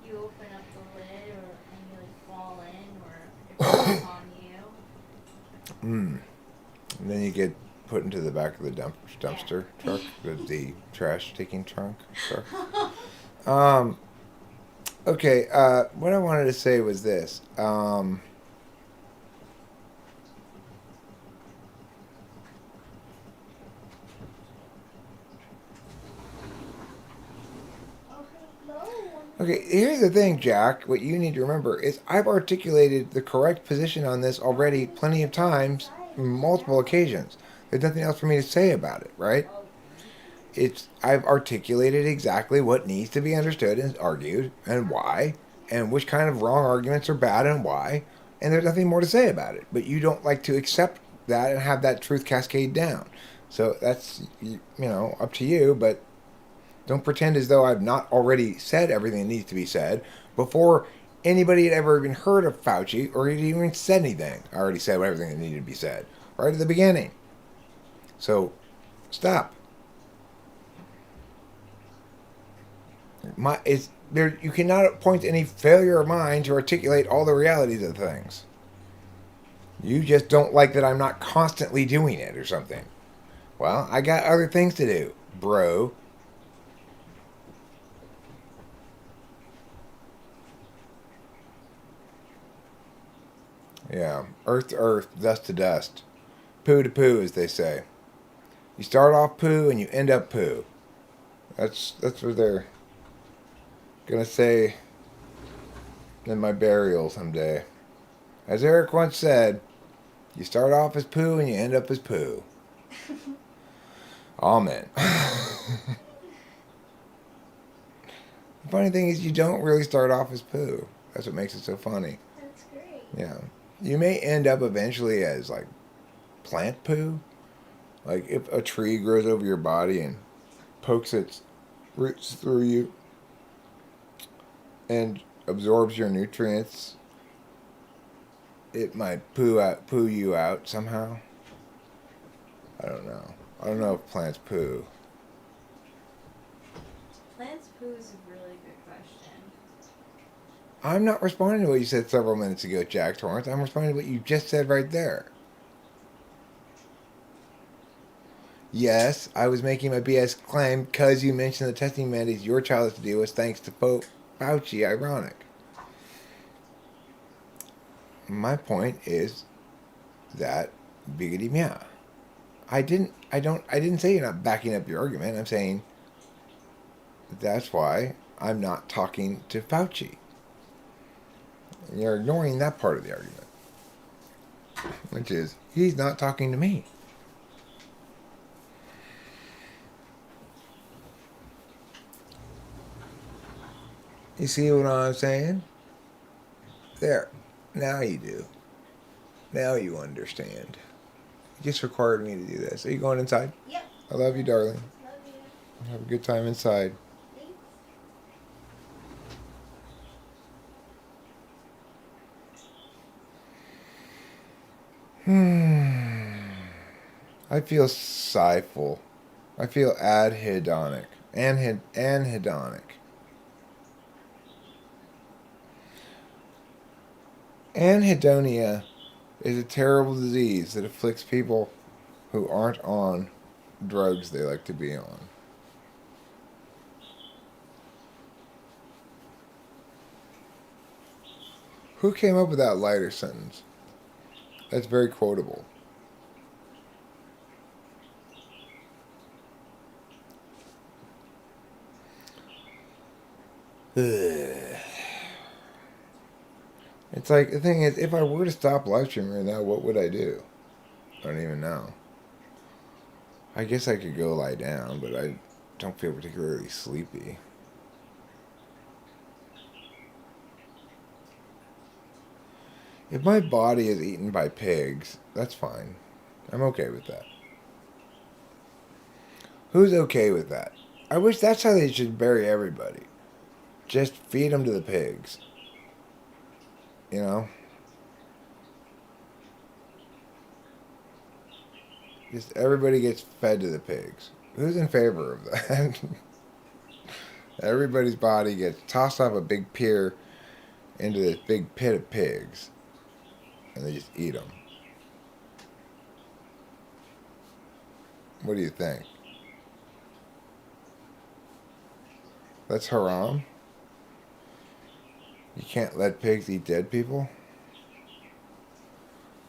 you open up the lid and you, like, fall in, or it falls on you. And then you get put into the back of the dumpster truck, the trash taking truck. Okay, what I wanted to say was this. Okay, here's the thing, Jack. What you need to remember is I've articulated the correct position on this already plenty of times, multiple occasions. There's nothing else for me to say about it, right? I've articulated exactly what needs to be understood and argued, and why, and which kind of wrong arguments are bad and why, and there's nothing more to say about it. But you don't like to accept that and have that truth cascade down. So that's, up to you, but don't pretend as though I've not already said everything that needs to be said before anybody had ever even heard of Fauci or had even said anything. I already said everything that needed to be said right at the beginning. So, stop. You cannot point to any failure of mine to articulate all the realities of things. You just don't like that I'm not constantly doing it or something. Well, I got other things to do, bro. Yeah, earth to earth, dust to dust, poo to poo, as they say. You start off poo and you end up poo. That's what they're gonna say in my burial someday. As Eric once said, you start off as poo and you end up as poo. Amen. The funny thing is you don't really start off as poo. That's what makes it so funny. That's great. Yeah. You may end up eventually as, like, plant poo. Like, if a tree grows over your body and pokes its roots through you and absorbs your nutrients, it might poo you out somehow. I don't know. I don't know if plants poo. Plants poo is a really good question. I'm not responding to what you said several minutes ago, Jack Torrance. I'm responding to what you just said right there. Yes, I was making my BS claim because you mentioned the testing mandates your child has to deal with thanks to Fauci. Ironic. My point is that biggity meow. I didn't say you're not backing up your argument. I'm saying that's why I'm not talking to Fauci. You're ignoring that part of the argument, which is he's not talking to me. You see what I'm saying? There. Now you do. Now you understand. You just required me to do this. Are you going inside? Yep. I love you, darling. Love you. Have a good time inside. I feel sightful. I feel adhedonic. Anhedonic. Anhedonia is a terrible disease that afflicts people who aren't on drugs they like to be on. Who came up with that lighter sentence? That's very quotable. It's like, the thing is, if I were to stop live streaming right now, what would I do? I don't even know. I guess I could go lie down, but I don't feel particularly sleepy. If my body is eaten by pigs, that's fine. I'm okay with that. Who's okay with that? I wish that's how they should bury everybody. Just feed them to the pigs. You know? Just everybody gets fed to the pigs. Who's in favor of that? Everybody's body gets tossed off a big pier into this big pit of pigs. And they just eat them. What do you think? That's haram? You can't let pigs eat dead people?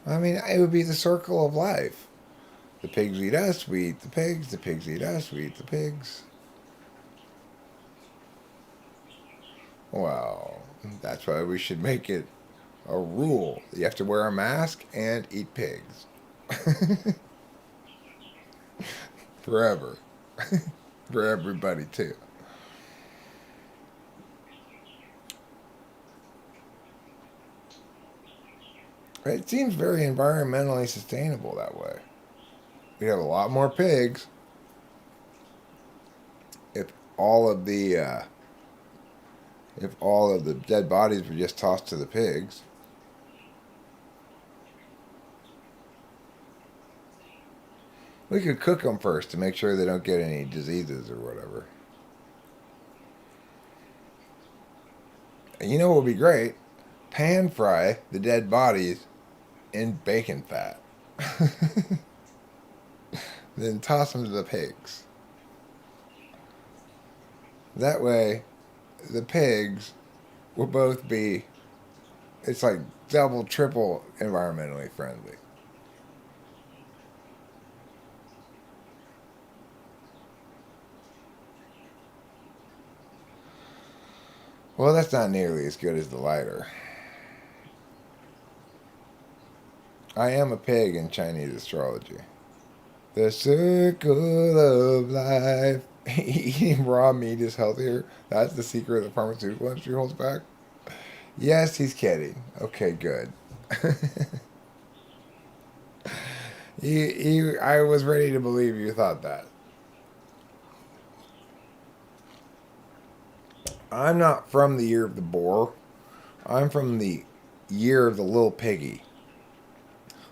I mean, it would be the circle of life. The pigs eat us, we eat the pigs. The pigs eat us, we eat the pigs. Well, that's why we should make it a rule. You have to wear a mask and eat pigs. Forever. For everybody, too. It seems very environmentally sustainable that way. We have a lot more pigs if all of the dead bodies were just tossed to the pigs. We could cook them first to make sure they don't get any diseases or whatever. And you know what would be great? Pan fry the dead bodies in bacon fat. Then toss them to the pigs. That way, the pigs will both be, it's like double, triple environmentally friendly. Well, that's not nearly as good as the lighter. I am a pig in Chinese astrology. The circle of life. Eating raw meat is healthier. That's the secret the pharmaceutical industry holds back. Yes, he's kidding. Okay, good. I was ready to believe you thought that. I'm not from the year of the boar. I'm from the year of the little piggy.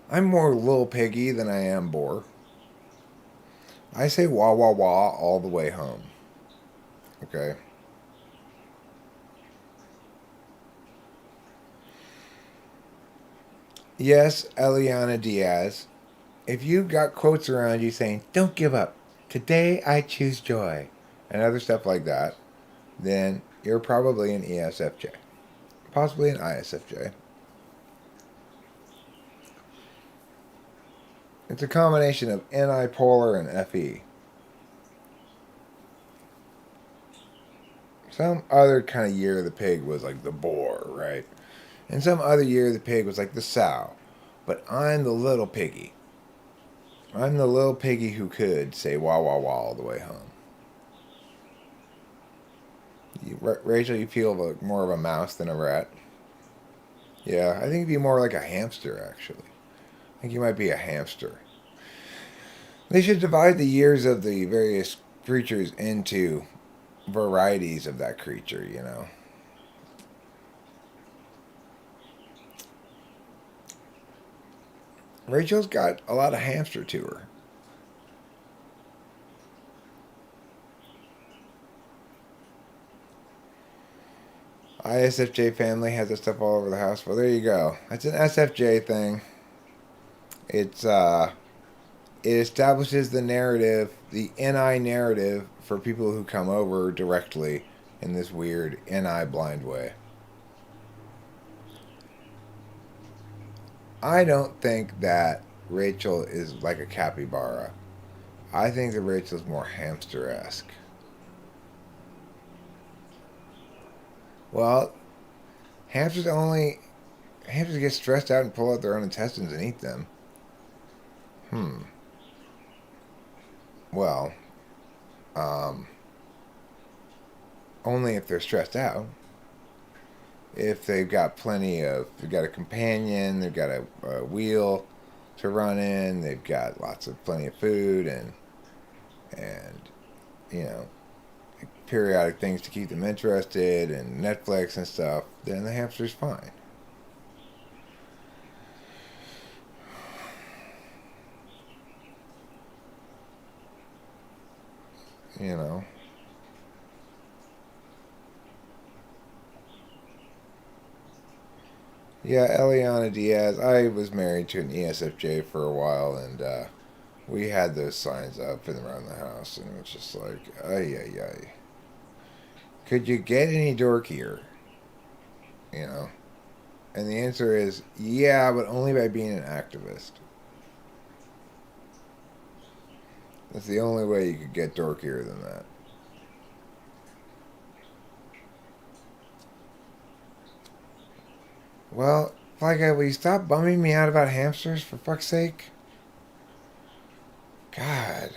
I'm more little piggy than I am boar. I say wah wah wah all the way home. Okay? Yes, Eliana Diaz. If you've got quotes around you saying, don't give up, today I choose joy, and other stuff like that, then you're probably an ESFJ. Possibly an ISFJ. It's a combination of NI-polar and FE. Some other kind of year the pig was like the boar, right? And some other year the pig was like the sow. But I'm the little piggy. I'm the little piggy who could say wah wah wah all the way home. Rachel, you feel like more of a mouse than a rat? Yeah, I think you'd be more like a hamster, actually. I think you might be a hamster. They should divide the years of the various creatures into varieties of that creature, you know. Rachel's got a lot of hamster to her. ISFJ family has this stuff all over the house. Well, there you go. It's an SFJ thing. It establishes the narrative, the NI narrative for people who come over directly in this weird NI blind way. I don't think that Rachel is like a capybara. I think that Rachel's more hamster-esque. Well, hamsters get stressed out and pull out their own intestines and eat them. Well, um, only if they're stressed out. If they've got they've got a companion, they've got a wheel to run in, they've got plenty of food and you know periodic things to keep them interested and Netflix and stuff, then the hamster's fine. You know. Yeah, Eliana Diaz. I was married to an ESFJ for a while, and we had those signs up and around the house, and it was just like, ay, ay, ay. Could you get any dorkier? You know? And the answer is, yeah, but only by being an activist. That's the only way you could get dorkier than that. Well, like, will you stop bumming me out about hamsters, for fuck's sake? God.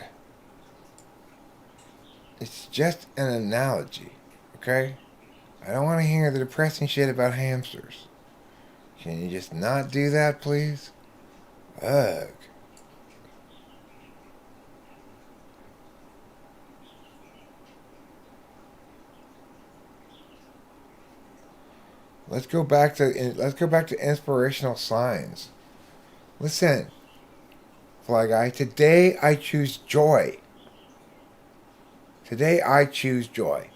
It's just an analogy, okay? I don't want to hear the depressing shit about hamsters. Can you just not do that, please? Ugh. Let's go back to inspirational signs. Listen, Fly Guy, today I choose joy. Today I choose joy.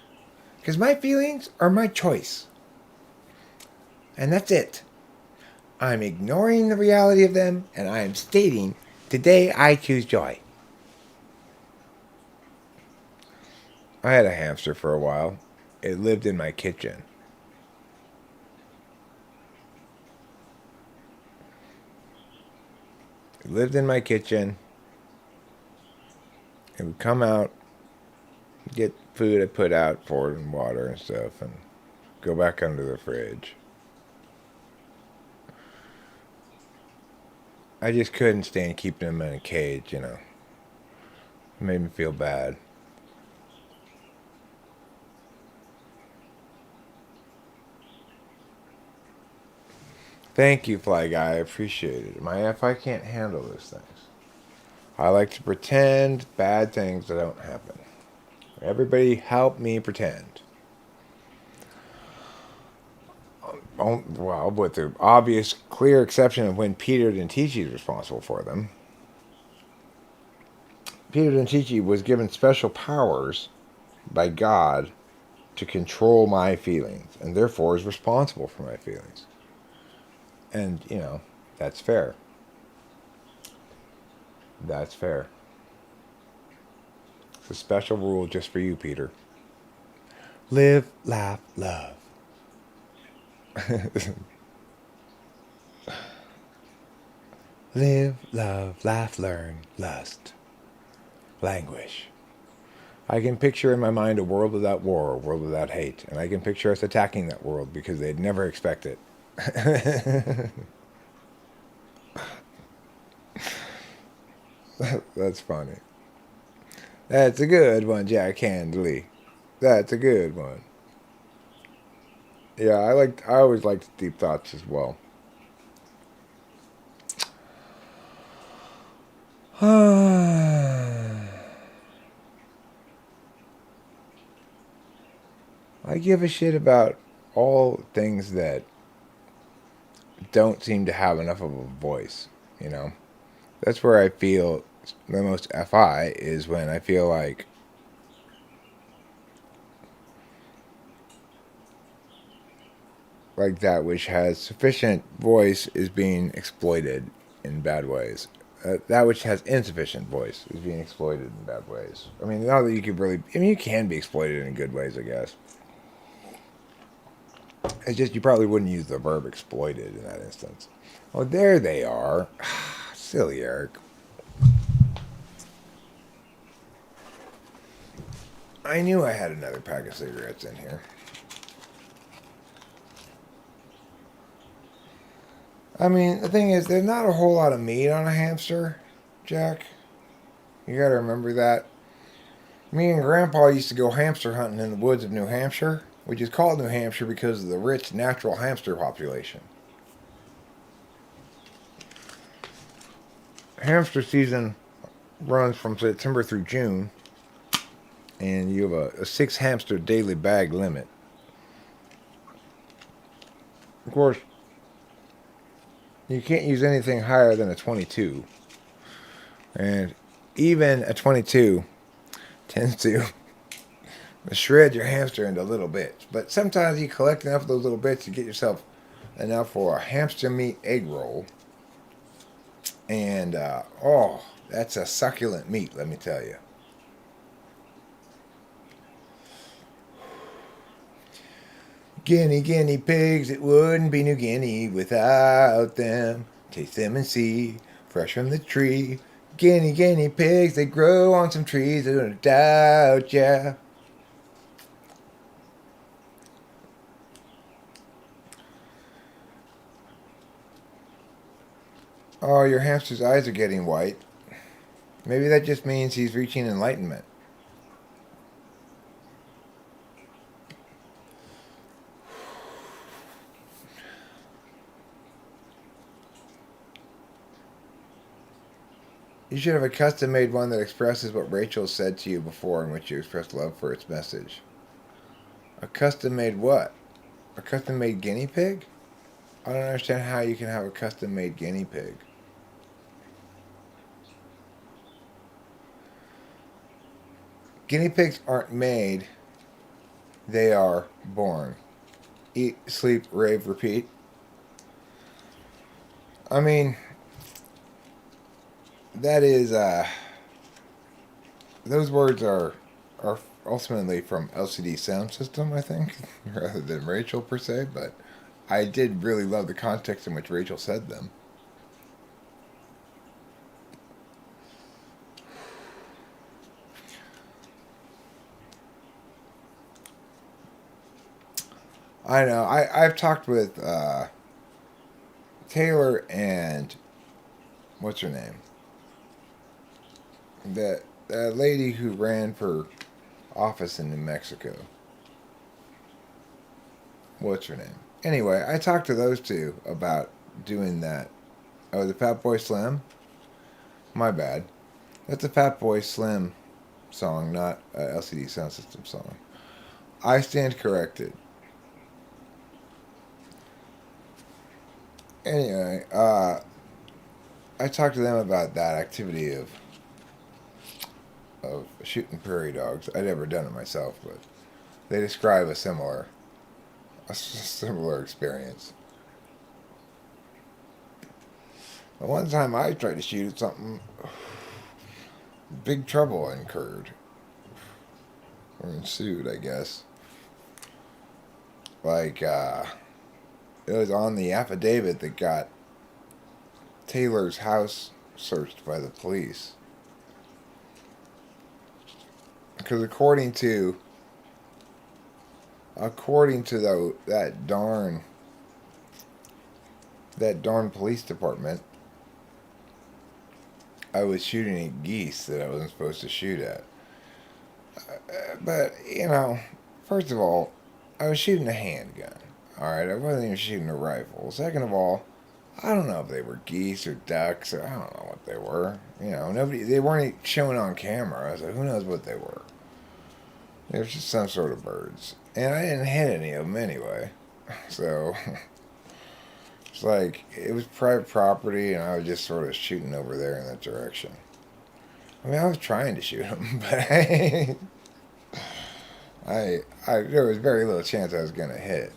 Because my feelings are my choice. And that's it. I'm ignoring the reality of them, and I am stating, today I choose joy. I had a hamster for a while. It lived in my kitchen. It lived in my kitchen. It would come out, get food I put out for it and water and stuff, and go back under the fridge. I just couldn't stand keeping him in a cage, you know. It made me feel bad. Thank you, Fly Guy. I appreciate it. If I can't handle those things. I like to pretend bad things that don't happen. Everybody help me pretend. Well, with the obvious, clear exception of when Peter Dentici is responsible for them. Peter Dentici was given special powers by God to control my feelings, and therefore is responsible for my feelings. And, you know, that's fair. That's fair. It's a special rule just for you, Peter. Live, laugh, love. Live, love, laugh, learn, lust, languish. I can picture in my mind a world without war, a world without hate, and I can picture us attacking that world because they'd never expect it. That's funny. That's a good one, Jack Handley. That's a good one. Yeah, I always liked deep thoughts as well. I give a shit about all things that don't seem to have enough of a voice, you know? That's where I feel the most FI is when I feel like that which has sufficient voice is being exploited in bad ways. That which has insufficient voice is being exploited in bad ways. I mean, not that you could really... I mean, you can be exploited in good ways, I guess. It's just you probably wouldn't use the verb exploited in that instance. Oh, there they are. Silly Eric. I knew I had another pack of cigarettes in here. I mean, the thing is, there's not a whole lot of meat on a hamster, Jack. You gotta remember that. Me and Grandpa used to go hamster hunting in the woods of New Hampshire, which is called New Hampshire because of the rich natural hamster population. Hamster season runs from September through June, and you have a 6 hamster daily bag limit. Of course, you can't use anything higher than a 22, and even a 22 tends to shred your hamster into little bits. But sometimes you collect enough of those little bits to get yourself enough for a hamster meat egg roll. And, oh, that's a succulent meat, let me tell you. Guinea pigs, it wouldn't be New Guinea without them. Taste them and see, fresh from the tree. Guinea pigs, they grow on some trees, there's no doubt, yeah. Oh, your hamster's eyes are getting white. Maybe that just means he's reaching enlightenment. You should have a custom-made one that expresses what Rachel said to you before, in which you expressed love for its message. A custom-made what? A custom-made guinea pig? I don't understand how you can have a custom-made guinea pig. Guinea pigs aren't made. They are born. Eat, sleep, rave, repeat. I mean, that is, those words are ultimately from LCD Sound System, I think, rather than Rachel per se, but I did really love the context in which Rachel said them. I know. I've talked with Taylor and what's her name? That lady who ran for office in New Mexico. What's her name? Anyway, I talked to those two about doing that. Oh, the Fat Boy Slim? My bad. That's a Fat Boy Slim song, not a LCD Sound System song. I stand corrected. Anyway, I talked to them about that activity of shooting prairie dogs. I'd never done it myself, but they describe a similar experience. The one time I tried to shoot at something, big trouble incurred. Or ensued, I guess. Like, it was on the affidavit that got Taylor's house searched by the police. Because according to that darn police department, I was shooting at geese that I wasn't supposed to shoot at. But, you know, first of all, I was shooting a handgun. Alright, I wasn't even shooting a rifle. Second of all, I don't know if they were geese or ducks, or I don't know what they were. You know, they weren't showing on camera, so who knows what they were. They were just some sort of birds. And I didn't hit any of them anyway. So, it's like, it was private property, and I was just sort of shooting over there in that direction. I mean, I was trying to shoot them, but there was very little chance I was going to hit.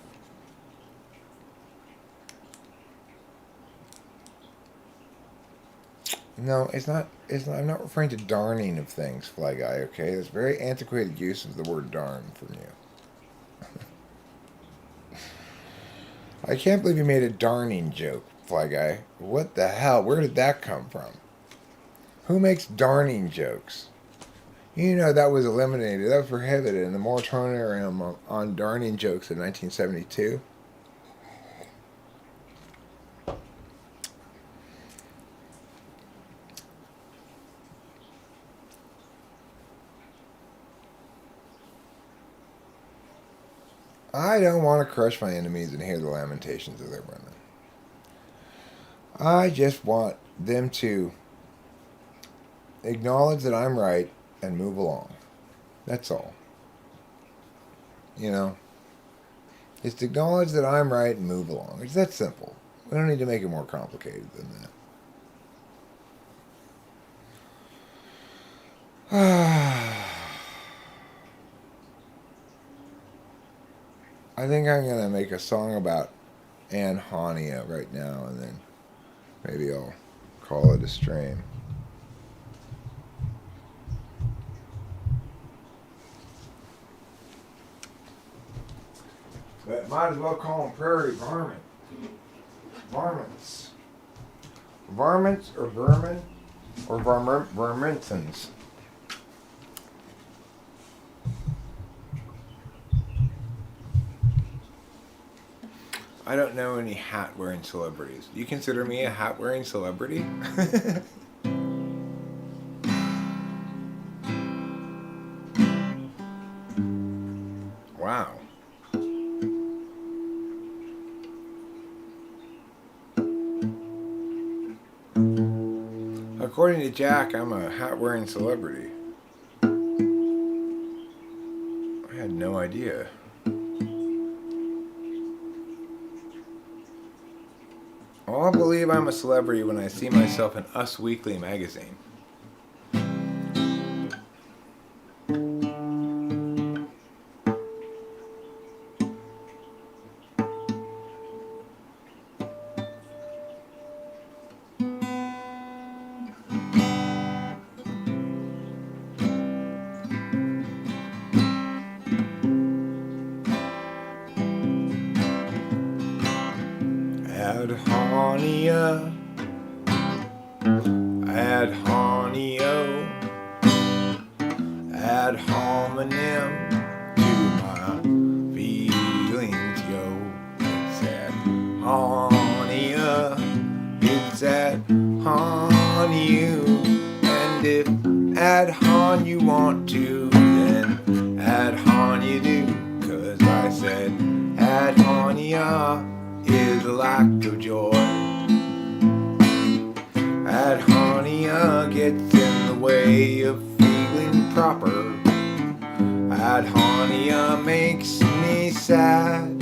No, it's not. I'm not referring to darning of things, Fly Guy. Okay, it's very antiquated use of the word darn from you. I can't believe you made a darning joke, Fly Guy. What the hell? Where did that come from? Who makes darning jokes? You know that was eliminated. That was prohibited in the moratorium on darning jokes in 1972. I don't want to crush my enemies and hear the lamentations of their women. I just want them to acknowledge that I'm right and move along. That's all. You know? Just acknowledge that I'm right and move along. It's that simple. We don't need to make it more complicated than that. I think I'm going to make a song about Anhania right now, and then maybe I'll call it a stream. But might as well call them prairie varmint. Varmints. Varmints or vermin or vermintons. I don't know any hat-wearing celebrities. Do you consider me a hat-wearing celebrity? Wow. According to Jack, I'm a hat-wearing celebrity. I had no idea. I'll believe I'm a celebrity when I see myself in Us Weekly magazine. Adhania, adhonio, ad hominem to my feelings, yo. It's adhonia, it's adhon you, and if adhon you want to, then adhon you do, 'cause I said adhonia is a lack of joy. Adhonia gets in the way of feeling proper. Adhonia makes me sad,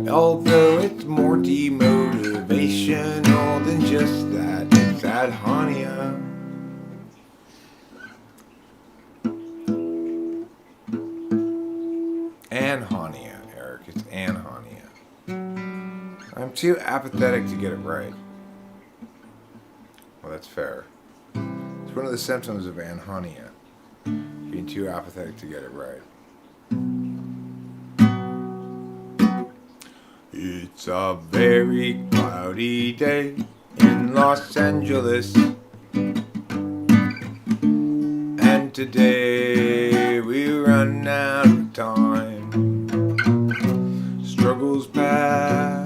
although it's more demotivational than just that. It's adhonia. Anhonia. It's anhonia. I'm too apathetic to get it right. Well, that's fair. It's one of the symptoms of anhonia, being too apathetic to get it right. It's a very cloudy day in Los Angeles, and today we run out of time. Struggles past,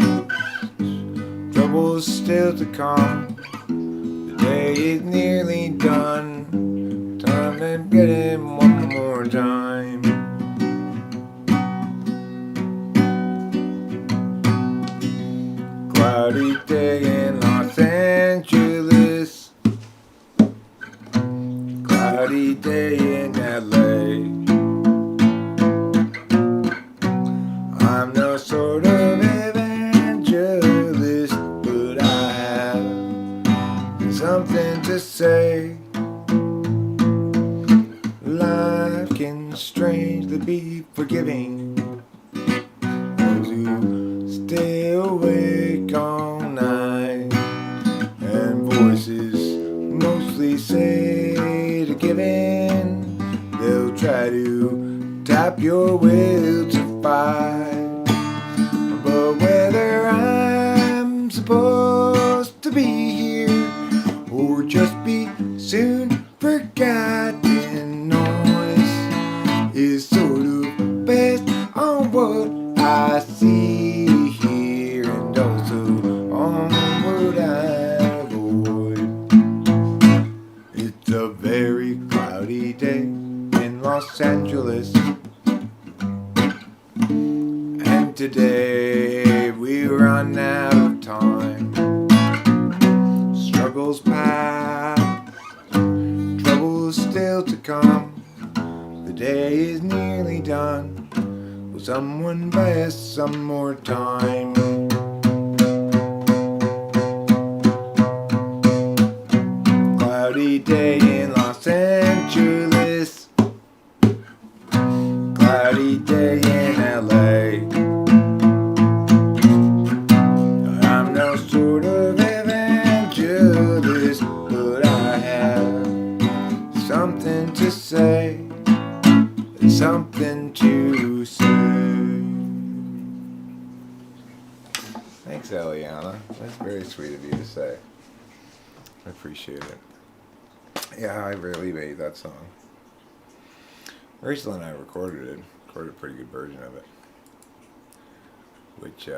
troubles still to come. The day is nearly done. Time to get it one more time. Cloudy day in Los Angeles. Cloudy day in LA. I'm no sort of evangelist, but I have something to say. Life can strangely be forgiving. Those who stay awake all night, and voices mostly say to give in. They'll try to tap your will to fight. But whether I'm supposed to be here or just be soon forgotten, noise is sort of based on what I see here, and also on what I avoid. It's a very cloudy day in Los Angeles, today, we run out of time. Struggles past, trouble is still to come. The day is nearly done. Will someone buy us some more time? Cloudy day in Los Angeles, cloudy day in LA. I'm no sort of evangelist, but I have something to say, something to say. Thanks, Eliana. That's very sweet of you to say. I appreciate it. Yeah, I really made that song. Rachel and I recorded a pretty good version of it. Which,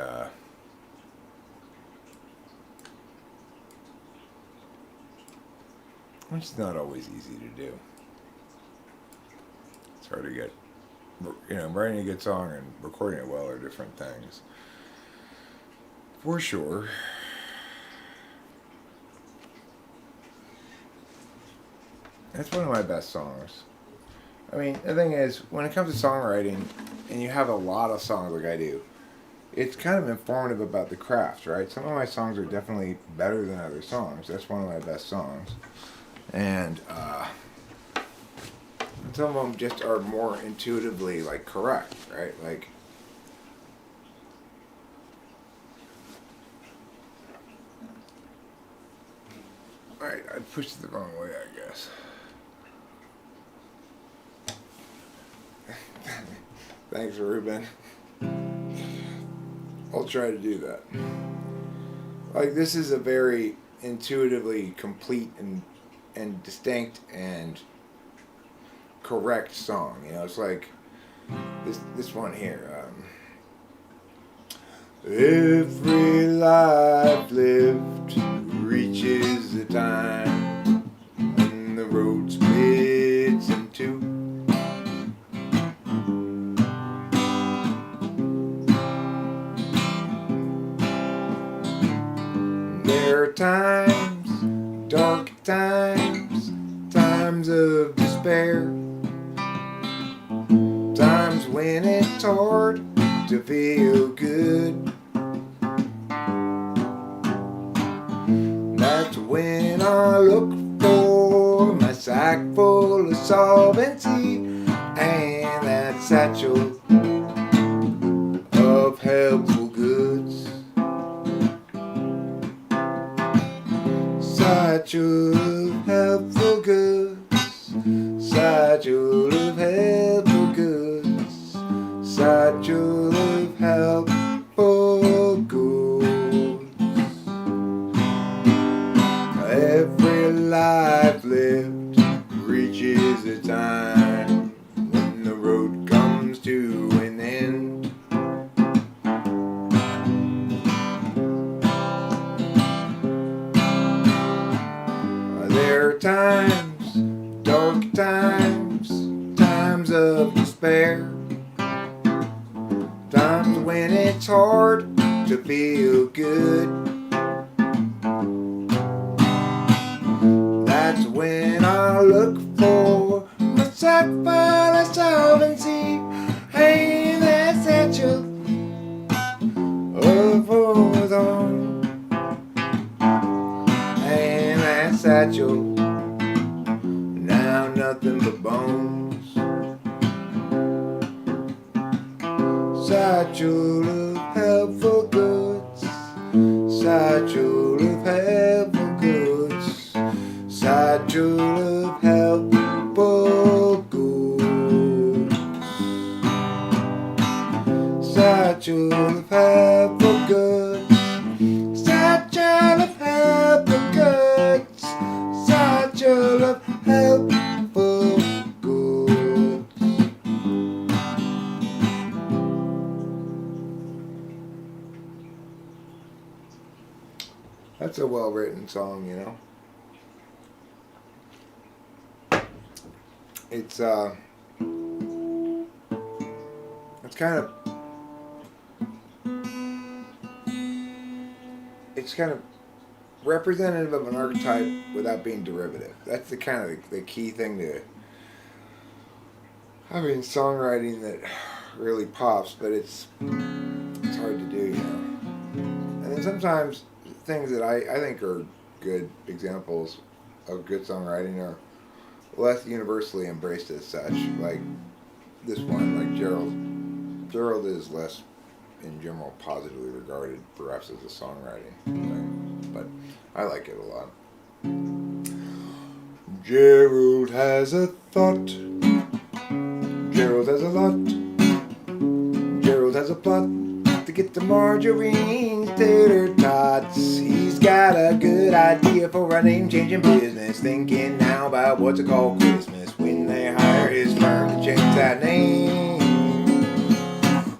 is not always easy to do. It's hard to get, writing a good song and recording it well are different things. For sure. That's one of my best songs. I mean, the thing is, when it comes to songwriting, and you have a lot of songs like I do, it's kind of informative about the craft, right? Some of my songs are definitely better than other songs. That's one of my best songs. And some of them just are more intuitively, like, correct, right? Like, alright, I pushed it the wrong way, I guess. Thanks, Ruben. I'll try to do that. Like, this is a very intuitively complete and distinct and correct song. It's like this one here. Every life lived reaches the time when the road splits in two. There are times, dark times, times of despair, times when it's hard to feel good. That's when I look for my sack full of solvency and that satchel of helpful goods. Satchel of helpful goods, satchel of helpful goods, satchel of helpful goods. Every life lived reaches a time when the road comes to an end. There are times, dark times, times of despair, times when it's hard to feel good. That's when I look for my sack full of solvency and that satchel of hawthorn. And that satchel, now nothing but bones. Satchel of helpful goods, satchel of helpful goods, satchel of helpful goods, satchel of helpful goods, satchel of helpful goods, satchel of helpful goods. That's a well-written song, It's kind of it's kind of representative of an archetype without being derivative. That's the kind of the key thing to having songwriting that really pops, but it's hard to do, you know. And then sometimes things that I think are good examples of good songwriting are less universally embraced as such, like this one, like Gerald. Gerald is less, in general, positively regarded, perhaps, as a songwriting thing, but I like it a lot. Gerald has a thought. Gerald has a lot. Gerald has a plot to get the margarine's tater tots. He's got a good idea for a name-changing business, thinking now about what's it called Christmas when they hire his firm to change that name.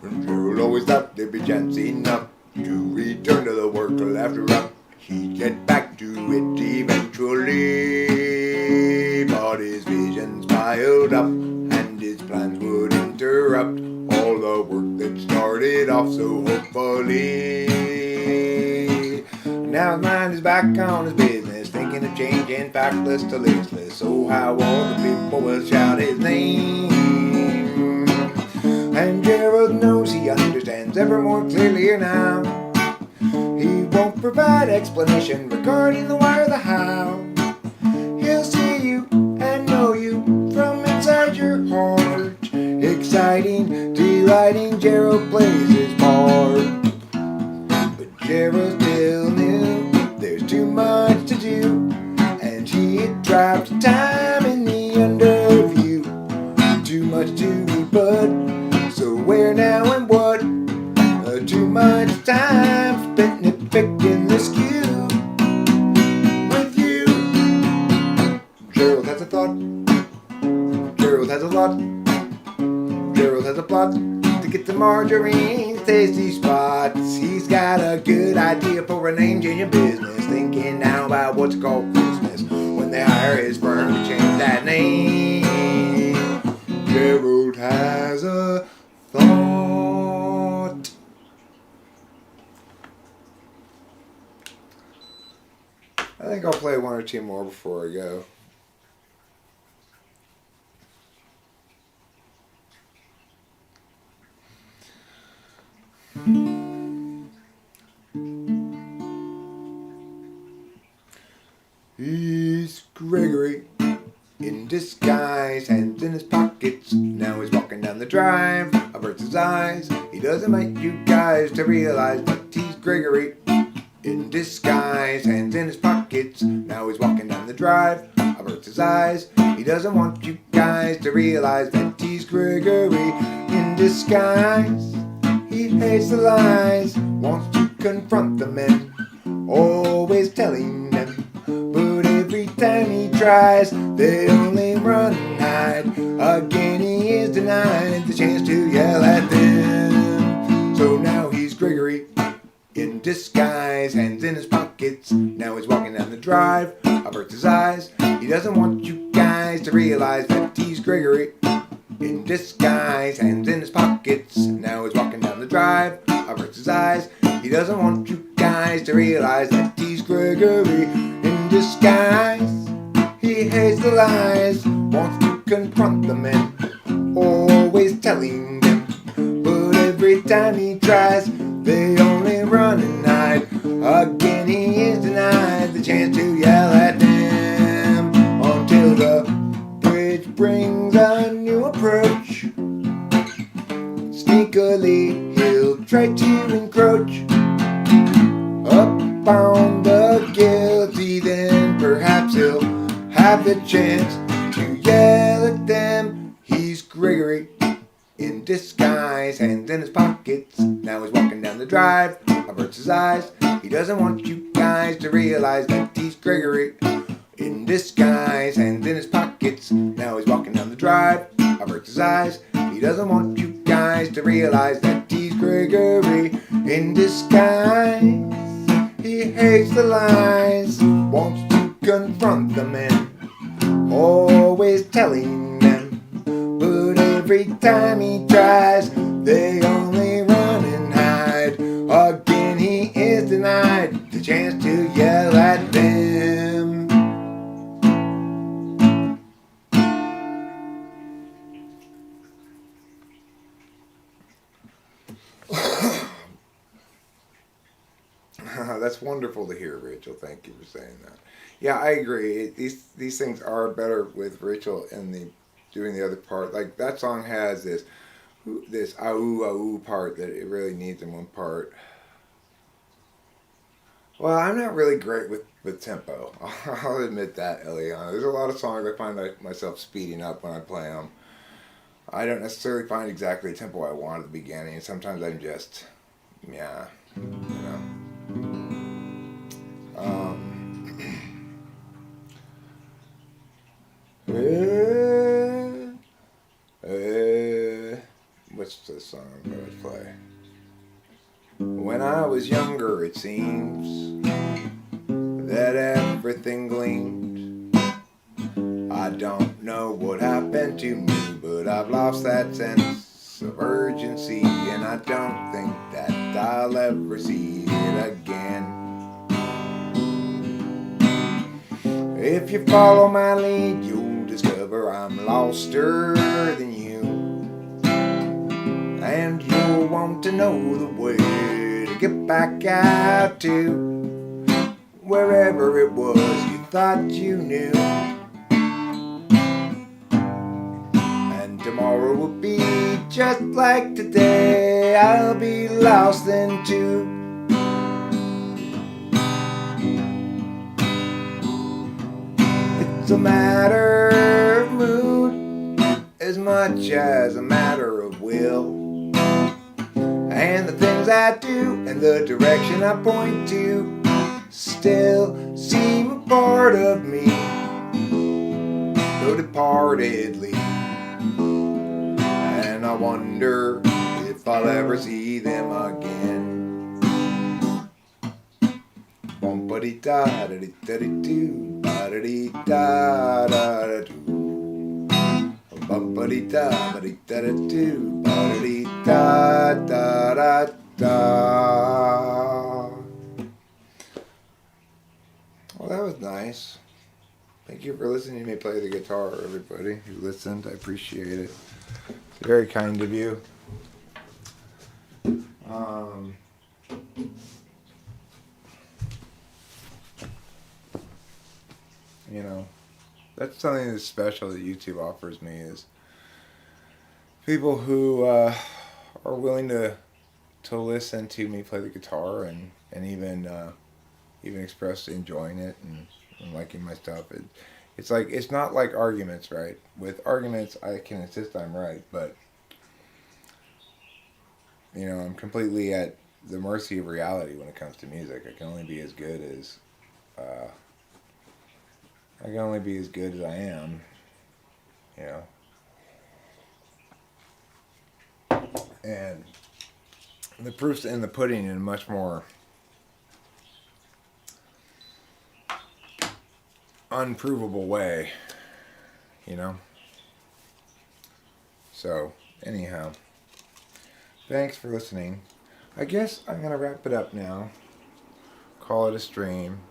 And Gerald always thought there'd be chance enough to return to the work after up. He'd get back to it eventually, but his visions piled up and his plans would interrupt all the work that started off so hopefully. Now his mind is back on his business, thinking of changing factless to listless. So how all the people will shout his name. And Gerald knows he understands ever more clearly now. He won't provide explanation regarding the why or the how. He'll see you and know you from inside your heart. Exciting, delighting, Gerald plays his part. But Gerald still knew there's too much to do, and he had dropped time in the underview. Too much to be put, so where now and what? Too much time spent nitpicking this cue with you. Gerald has a thought. Gerald has a lot. Gerald has a plot to get the margarine's tasty spots. He's got a good idea for a name-changing business, thinking now about what's called Christmas when they hire his firm to change that name. Gerald has a thought. I think I'll play one or two more before I go. He's Gregory in disguise, hands in his pockets. Now he's walking down the drive, averts his eyes. He doesn't want you guys to realize that he's Gregory in disguise, hands in his pockets. Now he's walking down the drive, averts his eyes. He doesn't want you guys to realize that he's Gregory in disguise. He hates the lies, wants to confront the men, always telling them, but every time he tries, they only run and hide. Again he is denied the chance to yell at them. So now he's Gregory in disguise, hands in his pockets. Now he's walking down the drive, averts his eyes. He doesn't want you guys to realize that he's Gregory in disguise, hands in his pockets. Now he's walking down the drive, averts his eyes. He doesn't want you guys to realize that he's Gregory in disguise. He hates the lies, wants to confront the men, always telling them, but every time he tries, they only run and hide. Again he is denied the chance to yell at them, until the bridge brings a new approach. Sneakily he'll try to encroach up on the guilty, then perhaps he'll have the chance to yell at them. He's Gregory in disguise, hands in his pockets. Now he's walking down the drive, averts his eyes. He doesn't want you guys to realize that he's Gregory in disguise, hands in his pockets. Now he's walking down the drive, averts his eyes. He doesn't want you guys to realize that he's Gregory in disguise. He hates the lies, wants to confront the men, always telling them, but every time he tries, they only run and hide. Again he is denied the chance that's wonderful to hear, Rachel. Thank you for saying that. Yeah, I agree. These things are better with Rachel in the doing the other part. Like that song has this ah ooh part that it really needs in one part. Well, I'm not really great with tempo. I'll admit that, Eliana. There's a lot of songs I find myself speeding up when I play them. I don't necessarily find exactly the tempo I want at the beginning, and sometimes I'm just, yeah, you know. What's the song I'm going to play? When I was younger, it seems that everything gleamed. I don't know what happened to me, but I've lost that sense of urgency, and I don't think that I'll ever see it again. If you follow my lead, you'll discover I'm loster than you, and you'll want to know the way to get back out to wherever it was you thought you knew. And tomorrow will be just like today. I'll be lost then too. It's a matter of mood as much as a matter of will. And the things I do and the direction I point to still seem a part of me, though departedly. And I wonder if I'll ever see them again. Bum-ba-dee-da-da-dee-da-dee-doo, ba-da-dee-da-da-da-doo. Bum-ba-dee-da-ba-dee-da-da-doo, ba-da-dee-da-da-da-da. Well, that was nice. Thank you for listening to me play the guitar, everybody who listened. I appreciate it. It's very kind of you. You know, that's something that's special that YouTube offers me is people who are willing to listen to me play the guitar and even express enjoying it and liking my stuff. It's like, it's not like arguments, right? With arguments, I can insist I'm right, but you know, I'm completely at the mercy of reality when it comes to music. I can only be as good as I am, you know. And the proof's in the pudding in a much more unprovable way, you know. So, anyhow, thanks for listening. I guess I'm going to wrap it up now. Call it a stream.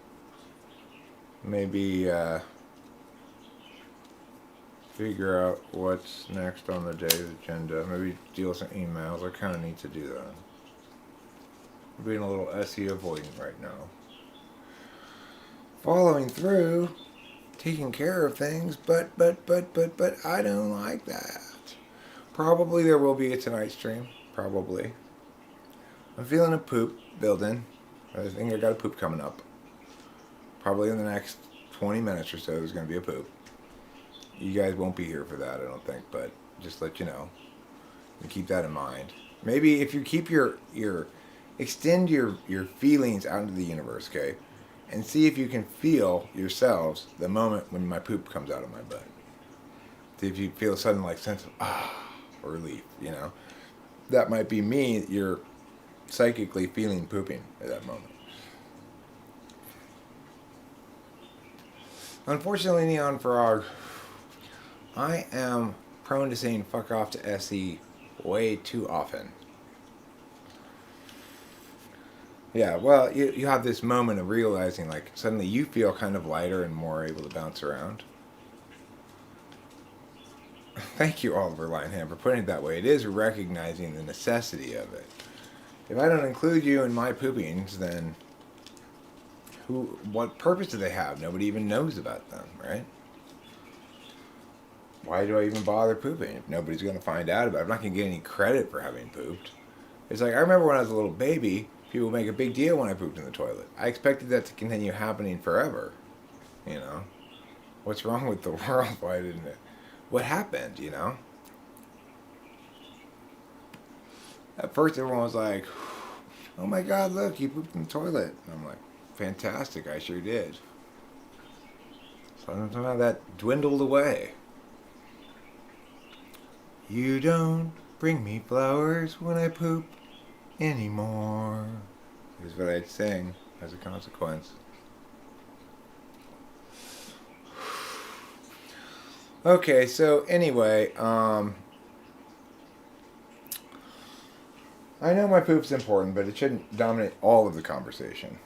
Maybe figure out what's next on the day's agenda. Maybe deal with some emails. I kind of need to do that. I'm being a little SE avoidant right now. Following through, taking care of things, but I don't like that. Probably there will be a tonight stream. Probably. I'm feeling a poop building. I think I got a poop coming up. Probably in the next 20 minutes or so there's going to be a poop. You guys won't be here for that, I don't think, but just let you know. And keep that in mind. Maybe if you keep extend your feelings out into the universe, okay? And see if you can feel yourselves the moment when my poop comes out of my butt. See if you feel a sudden like sense of or relief, you know? That might be me, you're psychically feeling pooping at that moment. Unfortunately, Neon Frog, I am prone to saying fuck off to SE way too often. Yeah, well, you have this moment of realizing, like, suddenly you feel kind of lighter and more able to bounce around. Thank you, Oliver Lineham, for putting it that way. It is recognizing the necessity of it. If I don't include you in my poopings, then What purpose do they have? Nobody even knows about them, right? Why do I even bother pooping if nobody's going to find out about it? I'm not going to get any credit for having pooped. It's like, I remember when I was a little baby, people would make a big deal when I pooped in the toilet. I expected that to continue happening forever. You know? What's wrong with the world? Why didn't it? What happened, you know? At first everyone was like, oh my God, look, you pooped in the toilet. And I'm like, fantastic, I sure did. So somehow that dwindled away. You don't bring me flowers when I poop anymore, is what I'd sing as a consequence. Okay, so anyway, I know my poop's important, but it shouldn't dominate all of the conversation.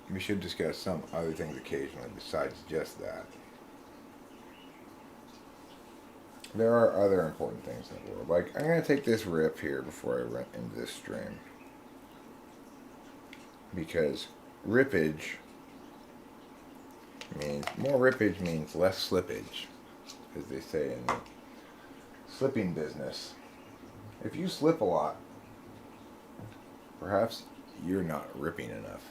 We should discuss some other things occasionally besides just that. There are other important things in the world. Like, I'm going to take this rip here before I run into this stream. Because rippage means, more rippage means less slippage, as they say in the slipping business. If you slip a lot, perhaps you're not ripping enough.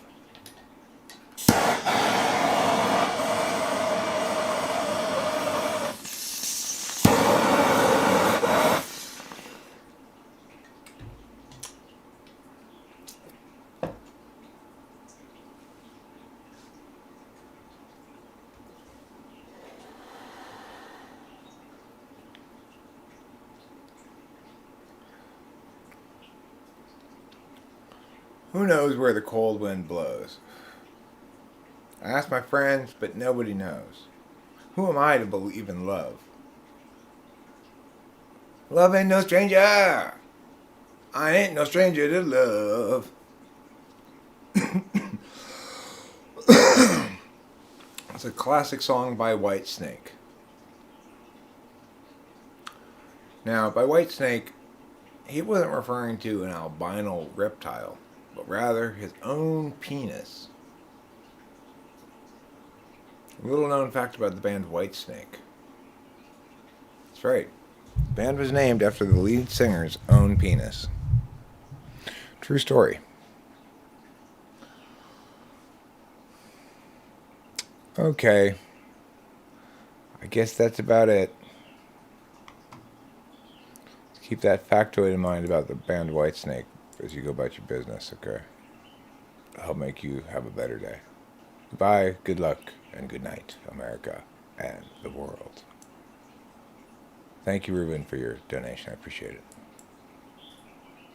Who knows where the cold wind blows? I ask my friends, but nobody knows. Who am I to believe in love? Love ain't no stranger. I ain't no stranger to love. It's a classic song by Whitesnake. Now, by Whitesnake, he wasn't referring to an albino reptile, but rather his own penis. A little known fact about the band Whitesnake. That's right. The band was named after the lead singer's own penis. True story. Okay. I guess that's about it. Keep that factoid in mind about the band Whitesnake as you go about your business, okay? I'll make you have a better day. Goodbye, good luck, and good night, America and the world. Thank you, Ruben, for your donation. I appreciate it.